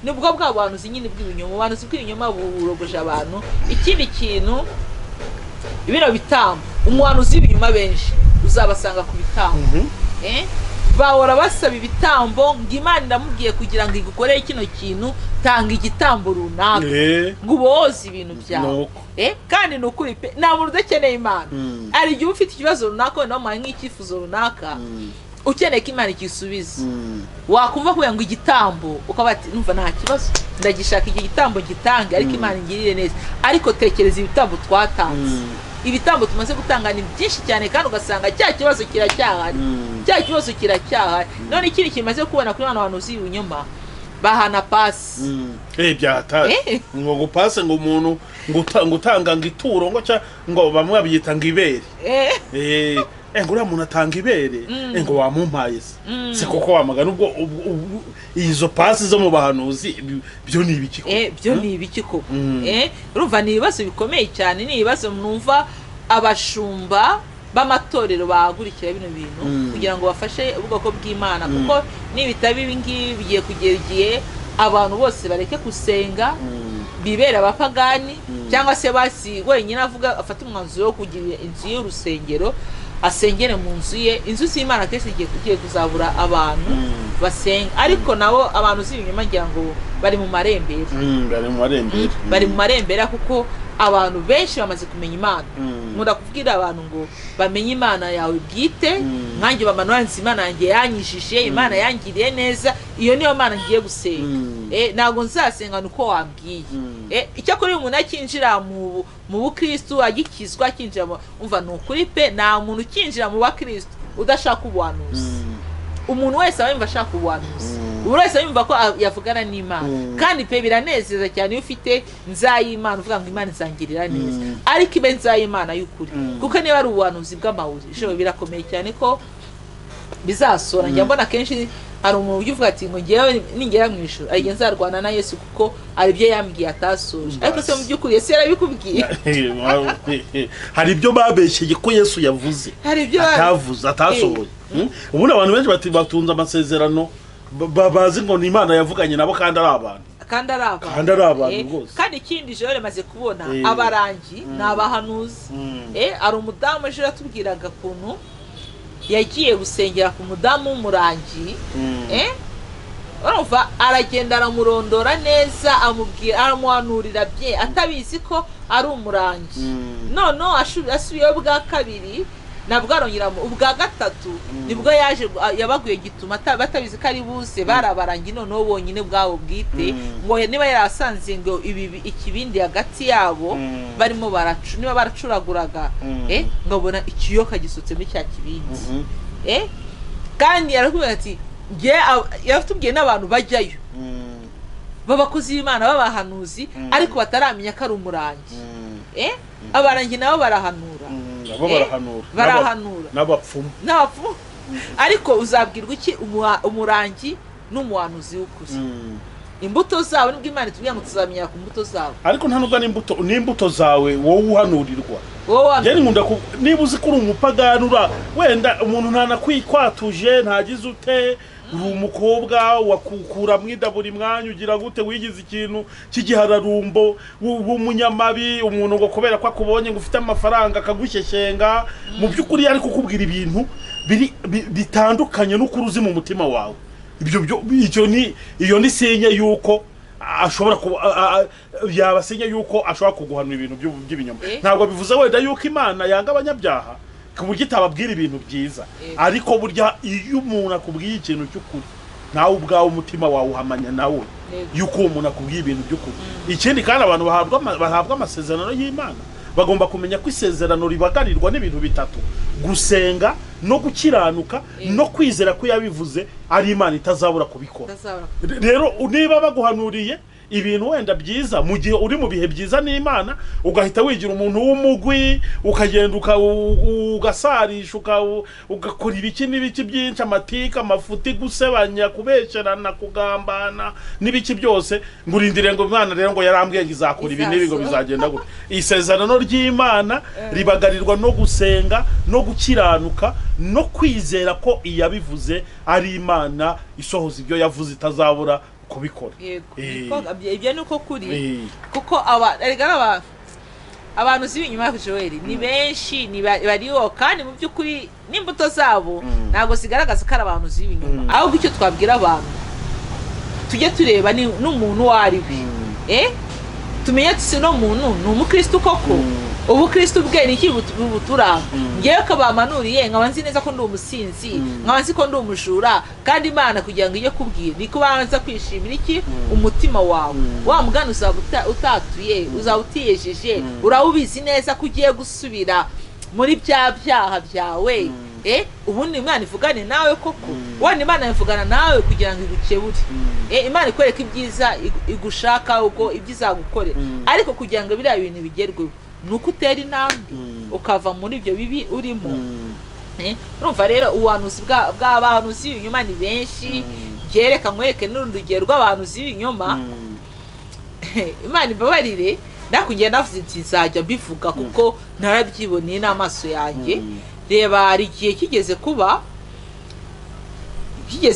Nibwo bw'abantu nyine bw'ibinyoma, abantu bw'ibinyoma burogoje abantu. Ikindi kintu ibiro bitambo umuhanuzi w'ibinyoma benshi uzabasanga ku bitambo. Bahora basaba ibitambo ngo Imana ndamubwiye kugira ngo igukorere kino kintu tanga igitambo runaka ngo uboze ibintu byawe. Kandi nukuri pe nta muntu udakeneye Imana. Ari igihe ufite ikibazo runaka wenda wamuhaye nk'icyifuzo runaka ukeneye ko Imana ikisubiza, wakumva kugira ngo igitambo ukaba ati numva nta kibazo ndagishaka iki gitambo gitange ariko Imana ingirire neza. Ariko tekereza ibitambo twatanze, ibitambo tumaze gutanga ni byinshi cyane, kandi ugasanga cya kibazo kiracyahari. None ikindi kimaze kubona kuri abantu banuzi ibinyoma bahana pasi byataye ngo gupase ngo umuntu ngo utanga ngo ituro ngo bamwe babyita ngo ibere ngo uriya muntu atanga ibere ngo wamumpaye se koko wamagana ubwo izo pasi zo mu bahanuzi byo ni ibiki koko byo ni ibiki koko urumva ni ibibazo bikomeye cyane, ni ibibazo numva abashumba b'amatorero bahagurikira bino bintu kugira ngo bafashe ubwoko bw'Imana, kuko nibitaba ibi ngibi bigiye kugera igihe abantu bose bareke gusenga bibera abapagani, cyangwa se basi wenyine afata umwanzuro wo kugira inzu y'urusengero asengere mu nzu ye. Inzu y'Imana kese igiye kuzabura abantu basenga, ariko nabo abantu z'ibinyoma ngira ngo bari mu marembera, bari mu marembera kuko abantu benshi bamaze kumenya Imana. Nkunda kubwira abantu ngo bamenye Imana yawe bwite, nkanjye bamanwanze Imana yanjye yanyijije, Imana yangiriye neza, iyo niyo Mana ngiye gusenga. Ntago nzasenga nuko wambwiye. Icyo kuri umuntu akinjira mu bukristo agikizwa, akinjira umva nukuri pe, nta muntu ukinjira mu bakristo udashaka ubuhanuzi. Umuntu wese abimva ashaka ubuhanuzi, buri wese yumva ko yavugana n'Imana, kandi pe biranezeza cyane iyo ufite nzayimana uvuga ngo Imana izangirira neza, ariko ibe nzayimana y'ukuri, kuko niba ari ubuhanuzi bw'amahuri birakomeye cyane ko bizasora. Njya mbona kenshi hari umuntu uvuga ati ngo ngewe ningera mu ijuru ari nzarwana na Yesu kuko ari byo yambwiye atasoje, ariko se mu by'ukuri Yesu yarabikubwiye. Hari ibyo babeshye ko Yesu yavuze, hari ibyo atavuze atasohoye. Ubundi abantu benshi batunze amasezerano bazi ngo ni Imana yavuganye nabo kandi ari abantu, kandi ari abantu rwose. Kandi ikindi ijoro rimaze kubona abarangi n'abahanuzi. Ari umudamu ejo yatubwiraga kuntu yagiye gusengera ku mudamu w'umurangi, urumva aragenda aramurondora neza, amubwira aramuhanurira bye atabizi ko ari umurangi. Noneho asubiyeho bwa kabiri nabwo arongera ubwa gatatu nibwo yabaguye gituma batabizi ko ari buze barabarangi noneho bonyine bwabo bwite, ngo niba yarasanze ngo ikibindi hagati yabo barimo niba baracuraguraga ngabona ikiyoka gisutse muri cya kibindi. Kandi yarakubwira ati yaratubwiye n'abantu bajyayo b'abakozi b'Imana b'abahanuzi ariko bataramenya ko ari umurangi. Abarangi nabo barahanura, barahanura n'abapfumu, ariko uzabwirwa iki umurangi n'umuhanuzi w'ukuri? Imbuto zawe nibwo Imana itubwira ngo tuzamenya ku mbuto zawe, ariko nta nubwo n'imbuto zawe wowe uhanurirwa. Niba uzi ko uri umupagani wenda umuntu ntanakwatuje ntagize ute, uri umukobwa wakukura mwida buri mwanya ugira gute, wigize ikintu cy'igihararumbo w'umunyamabi, umuntu ngo kubera ko akubonye ngo ufite amafaranga akagushyeshyenga, mu by'ukuri ari kukubwira ibintu bitandukanye n'ukuri uzi mu mutima wawe. Iyo ni sinye yuko ashobora yabasinye yuko ashobora kuguhanura ibintu by'ibinyoma. Ntabwo bivuze wenda yuko Imana yanga abanyabyaha ku buryo itababwira ibintu byiza, ariko burya iyo umuntu akubwiye ikintu cy'ukuri nawe ubwawe umutima wawe uhamanya nawe yuko uwo muntu akubwiye ibintu by'ukuri. Ikindi kandi abantu bahabwa amasezerano y'Imana bagomba kumenya ko isezerano ribagarirwa n'ibintu bitatu: gusenga no gukiranuka no kwizera ko yabivuze ari Imana itazabura kubikora. Rero niba baguhanuriye ibintu wenda byiza mu gihe uri mu bihe byiza n'Imana, ugahita wigira umuntu w'umugwi ukagenda ugasarisha ugakora ibiki n'ibiki byinshi, amatika, amafuti, gusebanya, kubesherana, kugambana n'ibiki byose, ngurindire ngo Imana rero ngo yarambwiye ngo izakora ibi n'ibi ngo bizagenda gute. Isezerano ry'Imana ribagarirwa no gusenga no gukiranuka no kwizera ko iyabivuze ari Imana isohoza ibyo yavuze itazabura kubikora. Ibyo nuko kuri kuko abantu z'ibinyuma Joel ni benshi bariho, kandi mu by'ukuri n'imbuto zabo ntago zigaragaza ko ari abantu z'ibinyuma. Ahubwo icyo twabwira abantu, tujye tureba n'umuntu wari we, tumenye tusi no muntu ni umukristo koko. Ubukristo bwe ni iki buturanga? Ngewe ko bamanuriye nkaba nzi neza ko ndi umusinzi, nkaba nzi ko ndi umujura, kandi Imana kugira ngo ije kubwira ni kubanza kwishimira iki umutima wawe. Wa mugani uzaba utatuye, uzaba utiyejeje, urawubizi neza ko ugiye gusubira muri bya byaha byawe, ubundi Imana ivugane nawe koko wandi Imana yavugana nawe kugira ngo igukebure Imana ikwereka ibyiza igushaka uko ibyiza gukorera ariko kugira ngo biriya bintu bigerweho nuko utera intambwe ukava muri ibyo bibi urimo urumva rero ubuhanuzi bw'abahanuzi b'ibinyoma ni benshi byereka nkwereke n'urugero rw'abahanuzi b'ibinyoma Imana imbabarire nakugenda navuze ati nzajya mbivuga kuko narabyiboneye n'amaso yanjye reba hari igihe kigeze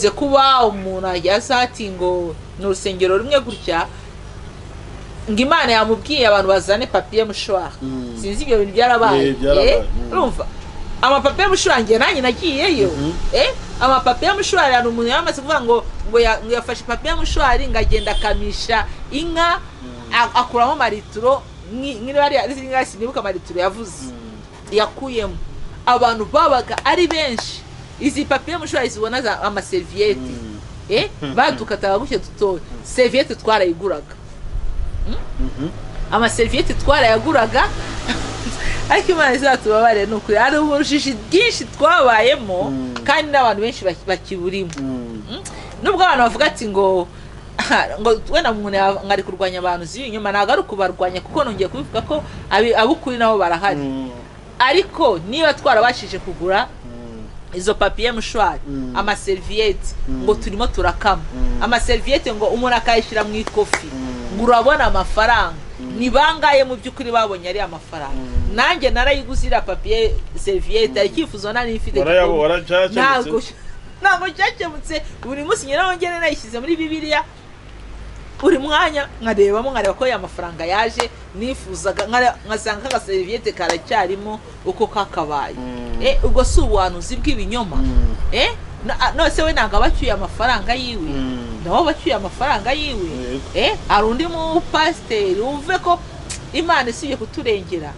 kuba umuntu ajya ati ngo ni urusengero rumwe gutya ngo Imana yamubwiye abantu bazane papiye mushwari sinzi ibyo bintu byarabaye urumva amapapiye mushwari ngiye nanjye nagiyeyo amapapiye mushwari hari umuntu yamaze kuvuga ngo yafashe papiye mushwari ngo agenda akamisha inka akuramo marituro nk'iriya sinibuka marituro yavuze yakuyemo abantu babaga ari benshi izi papiye mushwari zibona amaseriviyete badukataga gutya dutoya seriviyete twarayiguraga amaseriviyete twarayaguraga ariko Imana izatubabare ni ukuri hari ubujiji bwinshi twabayemo kandi n'abantu benshi bakiburimo nubwo abantu bavuga ati ngo wenda umuntu ari kurwanya abantu z'ibinyoma ntabwo ari ukubarwanya kuko nongeye kubivuga ko ab'ukuri nabo barahari ariko niba twarabashije kugura izo papiye mushwari amaseriviyete ngo turimo turakama amaseriviyete ngo umuntu akayishyira mu ikofi ngo urabona amafaranga ni bangaye mu by'ukuri babonye ari amafaranga nanjye narayiguze iriya papiye seriviyete icyifuzo nari ifite ntabwo cyakemutse buri munsi nyirongere nayishyize muri Bibiliya buri mwanya nkareba ko ya mafaranga yaje nifuzaga nkasanga k'agaseriviyete karacyarimo uko kakabaye ubwo si ubuhanuzi bw'ibinyoma nose we ntabwo abacyuye amafaranga yiwe nabo bacyuye amafaranga yiwe hari undi mupasiteri wumve ko Imana isiye kuturengera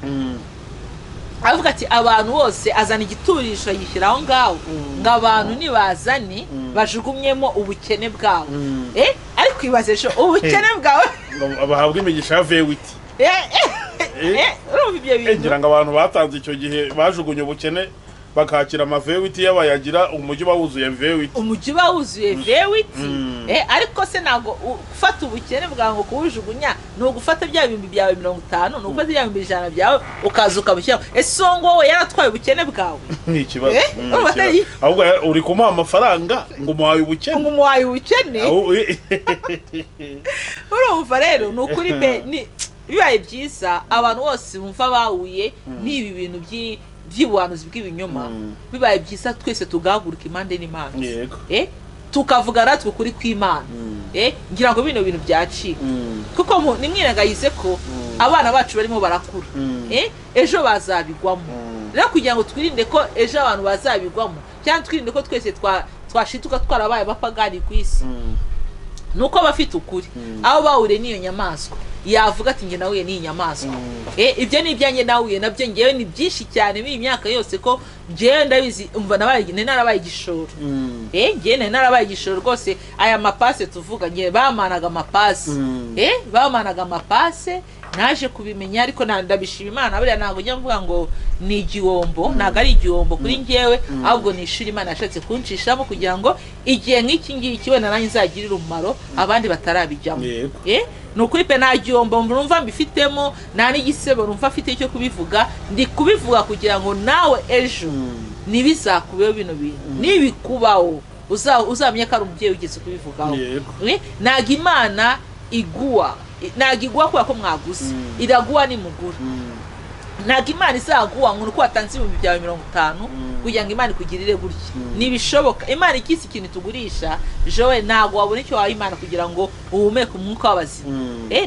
avuga ati abantu bose azana igiturisho yishyira aho ngaho ngo abantu nibazane bajugunyemo ubukene bwawe ariko ibaze ubukene bwawe bahabwa imigisha ya vewiti urumva ibyo bintu ngira ngo abantu batanze icyo gihe bajugunye ubukene bakakira amavewiti y'abayagira umujyi bawuzuye vewiti ariko se ntabwo ufata ubukene bwawe ngo kubujugunya ni ugufata bya bihumbi byawe 50 ni ugufata bya bihumbi 100 byawe ukaza ukabushyiraho ese uwo wowe yaratwaye ubukene bwawe ni ikibazo ahubwo uri kumuha amafaranga ngo umuhaye ubukene urumva rero ni ukuri bibaye byiza abantu bose bumva bahuye n'ibi bintu by'ubuhanuzi bw'ibinyoma bibaye byiza twese tugahaguruka impande n'impande tukavuga natwe ukuri kw'Imana ngira ngo bino bintu byacika kuko nimwirengagize ko abana bacu barimo barakura ejo bazabigwamo rero kugira ngo twirinde ko ejo abantu bazabigwamo cyangwa twirinde ko twese twashituka twarabaye abapagani ku isi nuko bafite ukuri aho bahuriye n'iyo nyamaswa yavuga ati nge nahuye n'iyi nyamaswa ibyo ni ibyanjye nahuye nabyo ngewe ni byinshi cyane muri iyi myaka yose ko ngewe ndabizi umva narabaye igishoro ngewe narabaye igishoro rwose aya mapase tuvuga ngewe bamanaga amapase naje kubimenya ariko ndabishima Imana buriya ntabwo njya mvuga ngo ni igihombo ntabwo ari igihombo kuri ngewe ahubwo ni ishuri Imana yashatse kunshishamo kugira ngo igihe nk'iki ngiki wenda nanjye nzagirira umumaro abandi batarabijyamo ni ukuri pe nta gihombo numva mbifitemo nta n'igisebo numva afite cyo kubivuga ndi kubivuga kugira ngo nawe ejo ntibizakubeho bino bintu nibikubaho uzamenye ko ari umubyeyi ugeze kubivugaho ntabwo Imana iguwa kubera ko mwaguze iraguha nimugura ntabwo Imana izaguha ngo uko watanze ibihumbi byawe 50 kugira ngo Imana ikugirire gutya ntibishoboka Imana ikisi ikintu tugurisha jowe ntabwo wabona icyo waha Imana kugira ngo uhumeke umwuka w'abazima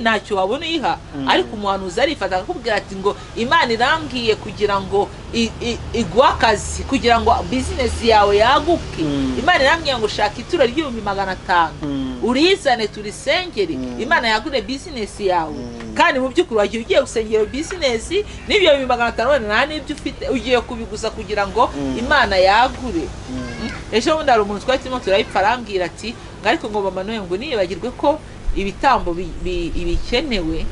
ntacyo wabona uyiha ariko umuhanuzi arifata akakubwira ati ngo Imana irambwiye kugira ngo iguha akazi kugira ngo bizinesi yawe yaguke Imana irambwiye ngo shaka ituro ry'ibihumbi 500 urizane turisengere Imana yagure bizinesi yawe kandi mu by'ukuri wagiye ugiye gusengera bizinesi n'ibyo 500 nta n'ibyo ufite ugiye kubiguza kugira ngo Imana yagure ejo bundi hari umuntu twari turimo turayipfa arambwira ati ariko ngo Mama Noye ngo niyibagirwe ko ibitambo ibikenewe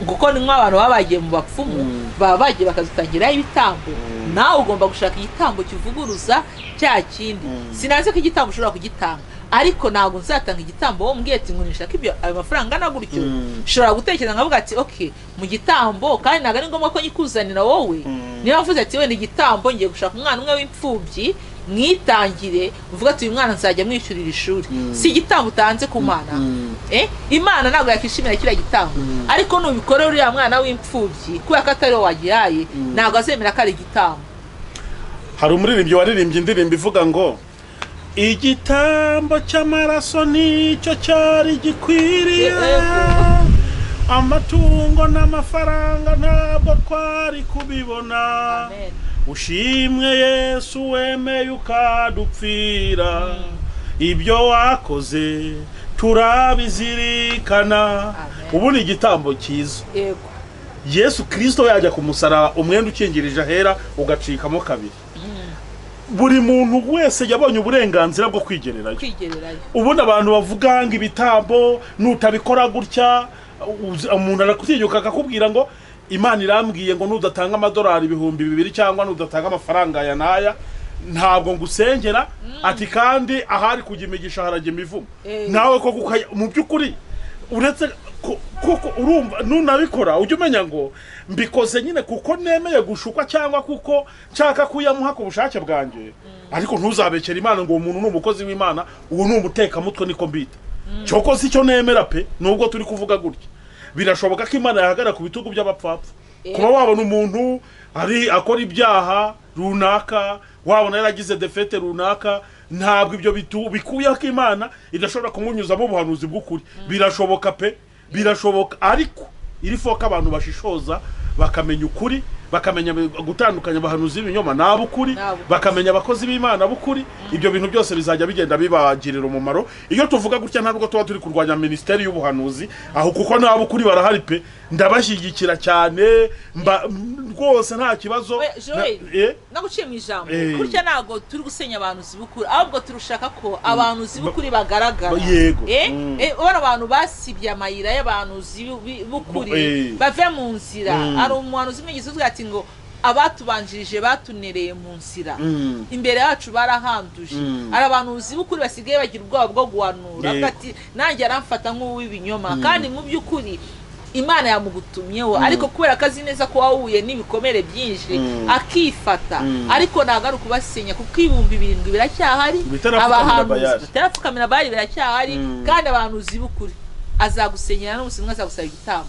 kuko ni nk'abantu baba bagiye mu bapfumu baba bagiye bakazitangiraho ibitambo nawe ugomba gushaka igitambo kivuguruza cya kindi sinanze ko igitambo ushobora kugitanga ariko ntabwo nzatanga igitambo wo mbwiye ati ngo nishaka ibyo ayo mafaranga angana gutyo ushobora gutekereza nkavuga ati okay mu gitambo kandi ntabwo ari ngombwa ko nyikuzanira wowe niba mvuze ati wenda igitambo ngiye gushaka umwana umwe w'imfubyi mwitangire uvuga ati uyu mwana nzajya mwishyurira ishuri si igitambo utanze ku mana imana ntabwo yakishimira kiriya gitambo ariko nubikore uriya mwana w'imfubyi kubera ko atari wowe wagihaye ntabwo azemera ko ari igitambo. hari umuririmbyi waririmbye indirimbo ivuga ngo igitambo cy'amaraso nicyo cyari gikwiriye amatungo n'amafaranga ntabwo twari kubibona ushimwe Yesu wemeye ukadupfira ibyo wakoze turabizirikana. ubu ni igitambo cyiza. Yesu Kristo yajya ku musaraba umwenda ukingirije ahera ugacikamo kabiri. Buri muntu wese yabonye uburenganzira bwo kwigererayo. Ubona abantu bavuga ngo ibitambo nutabikora gutya umuntu arakutinyuka akakubwira ngo Imana irambwiye ngo nudatanga amadolari 2,000 cyangwa nudatanga amafaranga ya naya ntabwo ngusengera ati kandi ahari kujya imigisha harajya imivumo nawe ko mu byukuri uretse kuko urumva nunabikora ujye umenya ngo mbikoze nyine kuko nemeye gushukwa cyangwa kuko nshaka kuyamuha ku bushake bwanjye ariko ntuzabekera Imana ngo umuntu n'umukozi w'Imana uwo n'umuteka mutwe niko mbita cyoko si cyo nemera pe nubwo turi kuvuga gutya birashoboka ko Imana yahagara ku bitugu by'abapfapfa kuba wabona umuntu ari akora ibyaha runaka wabona yaragize defete runaka ntabwo ibyo bikuye ko Imana idashobora kumunyuzamo ubuhanuzi bw'ukuri birashoboka pe birashoboka ariko iri foka abantu bashishoza bakamenya ukuri bakamenya gutandukanya abahanuzi b'ibinyoma nabo ukuri bakamenya abakozi b'Imana bukuri ibyo bintu byose bizajya bigenda bibagirira umumaro. Iyo tuvuga gutya ntabwo tuba turi kurwanya ministeri y'ubuhanuzi aho kuko nabo ukuri barahari pe ndabashyigikira cyane rwose nta kibazo. Naguciye mu ijambo kurya ntago turi gusenya abantu zibukuri ahubwo turushaka ko abantu zibukuri bagaragara. Ubona abantu basibye amayira y'abantu zibukuri bave mu nzira ari umuhanuzi mwigize uzati ngo abatubanjirije batunereye mu nzira imbere yacu barahanduje ari abantu zibukuri basigaye bagira ubwoba bwo guhanura ati nanjye aramfata nk'uw'ibinyoma kandi mu by'ukuri Imana yamugutumyeho ariko kubera ko azi neza ko wahuye n'ibikomere byinshi akifata ariko ntabwo ari ukubasenya kuko 7,000 biracyahari abahanuzi batarapfukamira bari biracyahari kandi abantu zibukuri azagusenyera n'umusimwa azagusaba igitambo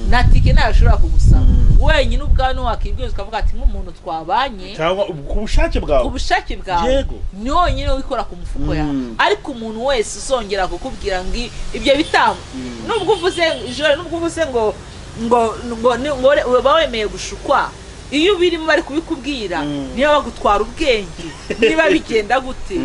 natike ntashobora kugusaba wenyine ubwanwa wakibwiza ukavuga ati nk'umuntu twabanye cyangwa ku bushake bwawe nyonyine wikora ku mufuko yawe ariko umuntu wese uzongera kukubwira ngo ibyo bitambo nubwo uvuze ngo bawemeye gushukwa iyo birimo bari kubikubwira niba bagutwara ubwenge niba bigenda gute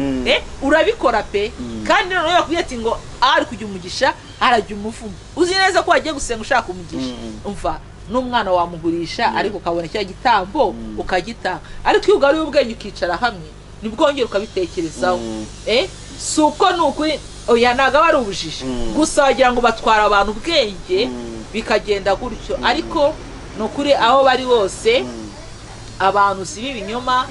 urabikora pe kandi noneho bakubwira ati ngo ari kujya umugisha arajya umuvumo uzi neza ko wagiye gusenga ushaka umugisha umva n'umwana wamugurisha ariko ukabona cya gitambo ukagitanga ariko iyo ugaruye ubwenge ukicara hamwe nibwo wongera ukabitekerezaho si uko ni ukuri oya ntabwo aba ari ubujiji gusa wagira ngo batwara abantu ubwenge bikagenda gutyo ariko ni ukuri aho bari bose abantu si b'ibinyoma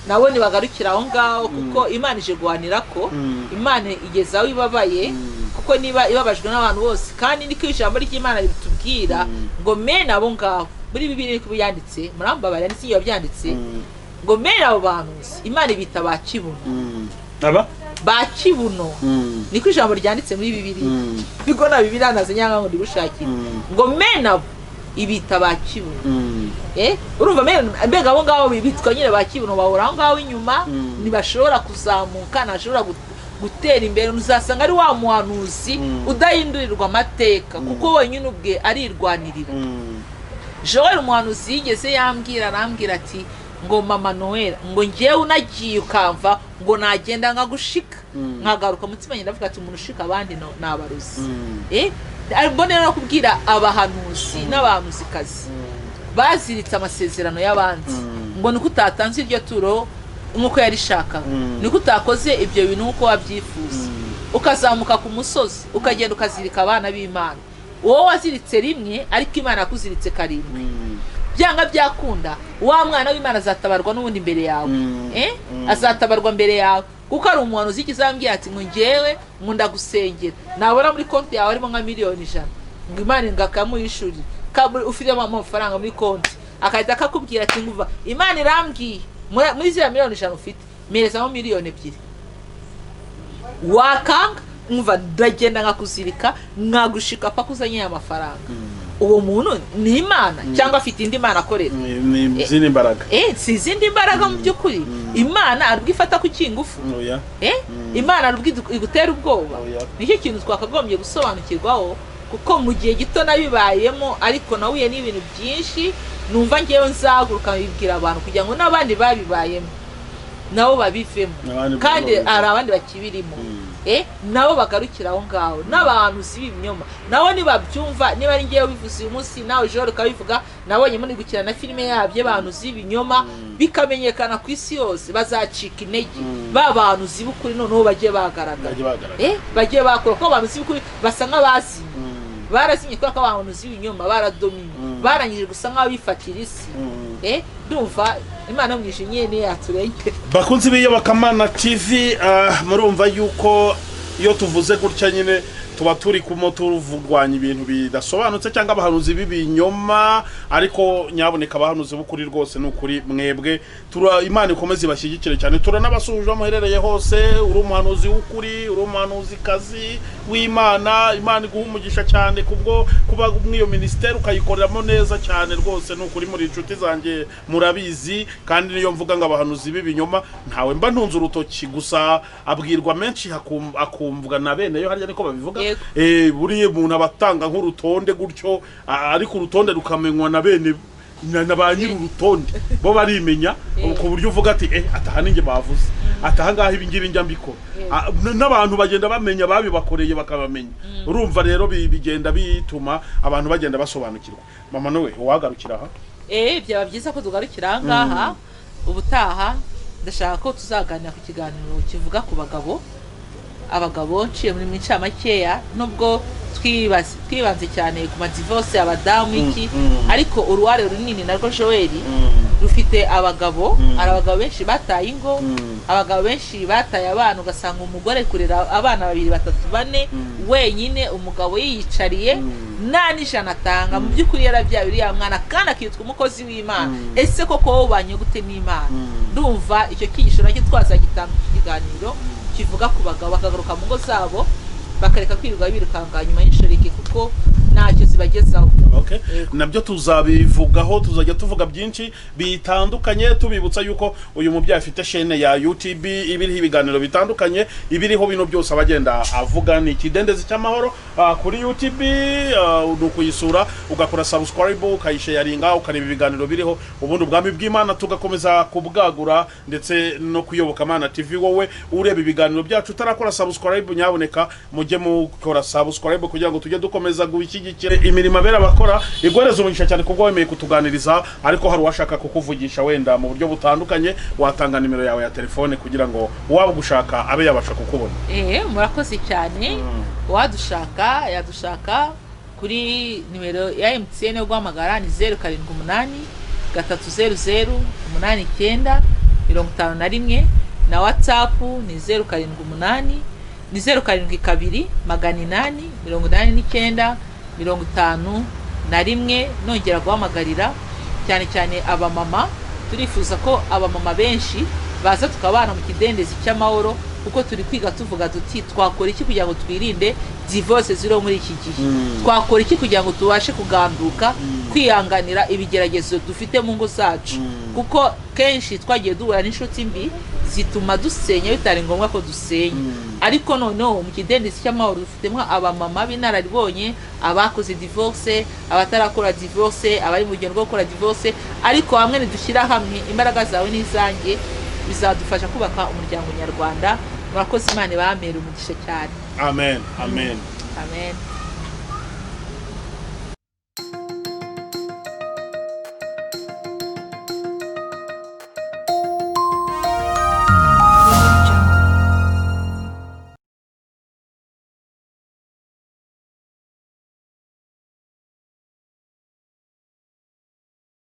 nabo ntibagarukira aho ngaho kuko Imana ije guhanira ko Imana igeze aho ibabaye kuko niba ibabajwe n'abantu bose kandi niko ijambo ry'Imana ritubwira ngo mene abo ngaho muri Bibiliya niko byanditse murambabara n'iki yabyanditse ngo mene abo bantu Imana ibita ba kibuno ba kibuno niko ijambo ryanditse muri Bibiliya bigo na Bibiliya naze nyanga ngo ndigushakire ngo mene abo ibita ba kibuno urumva mbega abo ngabo bitwa nyine ba kibuno bahora aho ngaho inyuma ntibashobora kuzamuka ntashobora gutera imbere uzasanga ari wa muhanuzi udahindurirwa amateka kuko wenyine ubwe arirwanirira. Joel umuhanuzi yigeze arambwira ati ngo mama Noel ngo ngewe unagiye ukamva ngo nagenda nkagushika nkagaruka mutima nyine ndavuga ati umuntu ushika abandi nabaruzi mbone no kubwira abahanuzi n'abanuzikazi baziritse amasezerano y'abandi ngo niko utatanze iryo turo nkuko yarishaka niko utakoze ibyo bintu uko wabyifuza ukazamuka ku musozi ukagenda ukazirika abana b'Imana wowe waziritse rimwe ariko Imana yakuziritse karindwi byanga byakunda wa mwana w'Imana azatabarwa n'ubundi imbere yawe azatabarwa mbere yawe kuko ari umuntu uzikizambye ati ngo ngewe nkunda gusengera nabona muri konti yawe arimo nka miliyoni 100 ngo Imana ngakamuyishurira ufite amafaranga muri konti akahita akakubwira ati nguva Imana irambwiye muri ziriya miliyoni 5 ufite merezamo miliyoni 2 wakanga umva ndagenda nkakuzirika nkagushika paka uzanye amafaranga uwo muntu ni Imana cyangwa afite indi Mana akorera ni izindi mbaraga si izindi mbaraga mu by'ukuri Imana arubwifata ku kingufu Imana arubwigutera ubwoba nicyo kintu twakagombye gusobanukirwaho kuko mu gihe gito nabibayemo ariko nahuye n'ibintu byinshi numva ngewe nzaguruka bibwira abantu kugira ngo n'abandi babibayemo nabo babivemo kandi ari abandi bakibirimo nabo bagarukira aho ngaho n'abantu z'ibinyoma nabo nibabyumva niba ari ngewe bivuze uyu munsi nawe ejo ukabivuga nabonye muri gukina na filime yabyo abantu z'ibinyoma bikamenyekana ku isi yose bazacika intege bantu z'ibukuri noneho bagiye bagaragara bagiye bakora ko abantu z'ibukuri basa nk'abazi barazinye ko abantu z'ibinyoma baradomine barangije gusa nk'abifatira isi ndumva Imana mwishinye ne yaturenge bakunzi b'iyobokamana TV murumva yuko iyo tuvuze gutya nyine tuba turi kumo tuvugwanya ibintu bidasobanutse cyangwa abahanuzi b'ibinyoma ariko nyaboneka abahanuzi b'ukuri rwose n'ukuri mwebwe Imana ikomeze ibashyigikire cyane turanabasuje muherereye hose uri umuhanuzi w'ukuri uri umuhanuzi kazi w'Imana Imana iguhumugisha cyane kubwo kuba mwiyo ministeri ukayikoreramo neza cyane rwose n'ukuri muri inshuti zanjye murabizi kandi niyo mvuga ngo abahanuzi b'ibinyoma ntawe mba ntunze urutoki gusa abwirwa menshi akumvwa na bene yo harya niko babivuga buriye umuntu abatanga nk'urutonde gutyo ariko urutonde rukamenywa na bene na ba nyiri urutonde bo barimenya ku buryo uvuga ati ataha ninge bavuze ataha ngaho ibingibi njya mbikora n'abantu bagenda bamenya babibakoreye bakabamenya urumva rero bigenda bituma abantu bagenda basobanukirwa mama nawe wagarukira aha byaba byiza ko tugarukira aha ngaha ubutaha ndashaka ko tuzaganira ku kiganiro kivuga ku abagabo nciye muri mica makeya nubwo twibanze cyane ku madivorce abadamu iki ariko uruware runini narwo Joel rufite abagabo abagabo benshi bataye ingo abagabo benshi bataye abana ugasanga umugore kurera abana 2 3 4 wenyine umugabo yiyicariye nta n'ijana atanga mu by'ukuri yarabyabiri ya mwana kandi akitwa umukozi w'Imana ese koko ubanye gute n'Imana ndumva icyo kigisho nacyo twazagitanga ikiganiro kivuga ku bagabo bakagaruka mu ngo zabo bakareka kwirirwa birukanga nyuma y'inshoreke kuko ntacyo zibagezaho nabyo tuzabivugaho tuzajya tuvuga byinshi bitandukanye tubibutsa yuko uyu mubyeyi afite chaîne ya YouTube ibiriho ibiganiro bitandukanye ibiriho bino byose abagenda avuga ni ikidendezi cy'amahoro kuri YouTube ukuyisura ugakora subscribe ukayisharinga ukareba ibiganiro biriho ubundi ubwami bw'Imana tugakomeza kubwagura ndetse no kuyobokamana TV wowe ureba ibiganiro byacu utarakora subscribe nyaboneka mujye mukora subscribe kugira ngo tujye dukomeza gushyigikira imirimo abera bakora igoreza umugisha cyane kubwo wemeye kutuganiriza ariko hari washaka kukuvugisha wenda mu buryo butandukanye watanga nimero yawe ya telefone kugira ngo waba gushaka abe yabasha kukubona murakoze cyane yadushaka kuri nimero ya MTN yo guhamagara ni 078 300 89 51 na WhatsApp ni 078 ni 072 889 51 nongera guhamagarira cyane cyane abamama turifuza ko abamama benshi baza tukabana mu kidendezi cy'amahoro kuko turi kwiga tuvuga duti twakora iki kugira ngo twirinde divorce ziro muri iki gihe twakora iki kugira ngo tubashe kuganduka kwihanganira ibigeragezo dufite mu ngo zacu kuko kenshi twagiye duhura n'inshuti mbi zituma dusenya bitari ngombwa ko dusenya ariko noneho mu kidendezi cy'amahoro dufitemo abamama b'inararibonye abakoze divorce abatarakora divorce abari mu rugendo rwo gukora divorce ariko hamwe nidushyira hamwe imbaraga zawe n'izanjye bizadufasha kubaka umuryango nyarwanda murakoze Imana ibamere umugisha cyane amen amen amen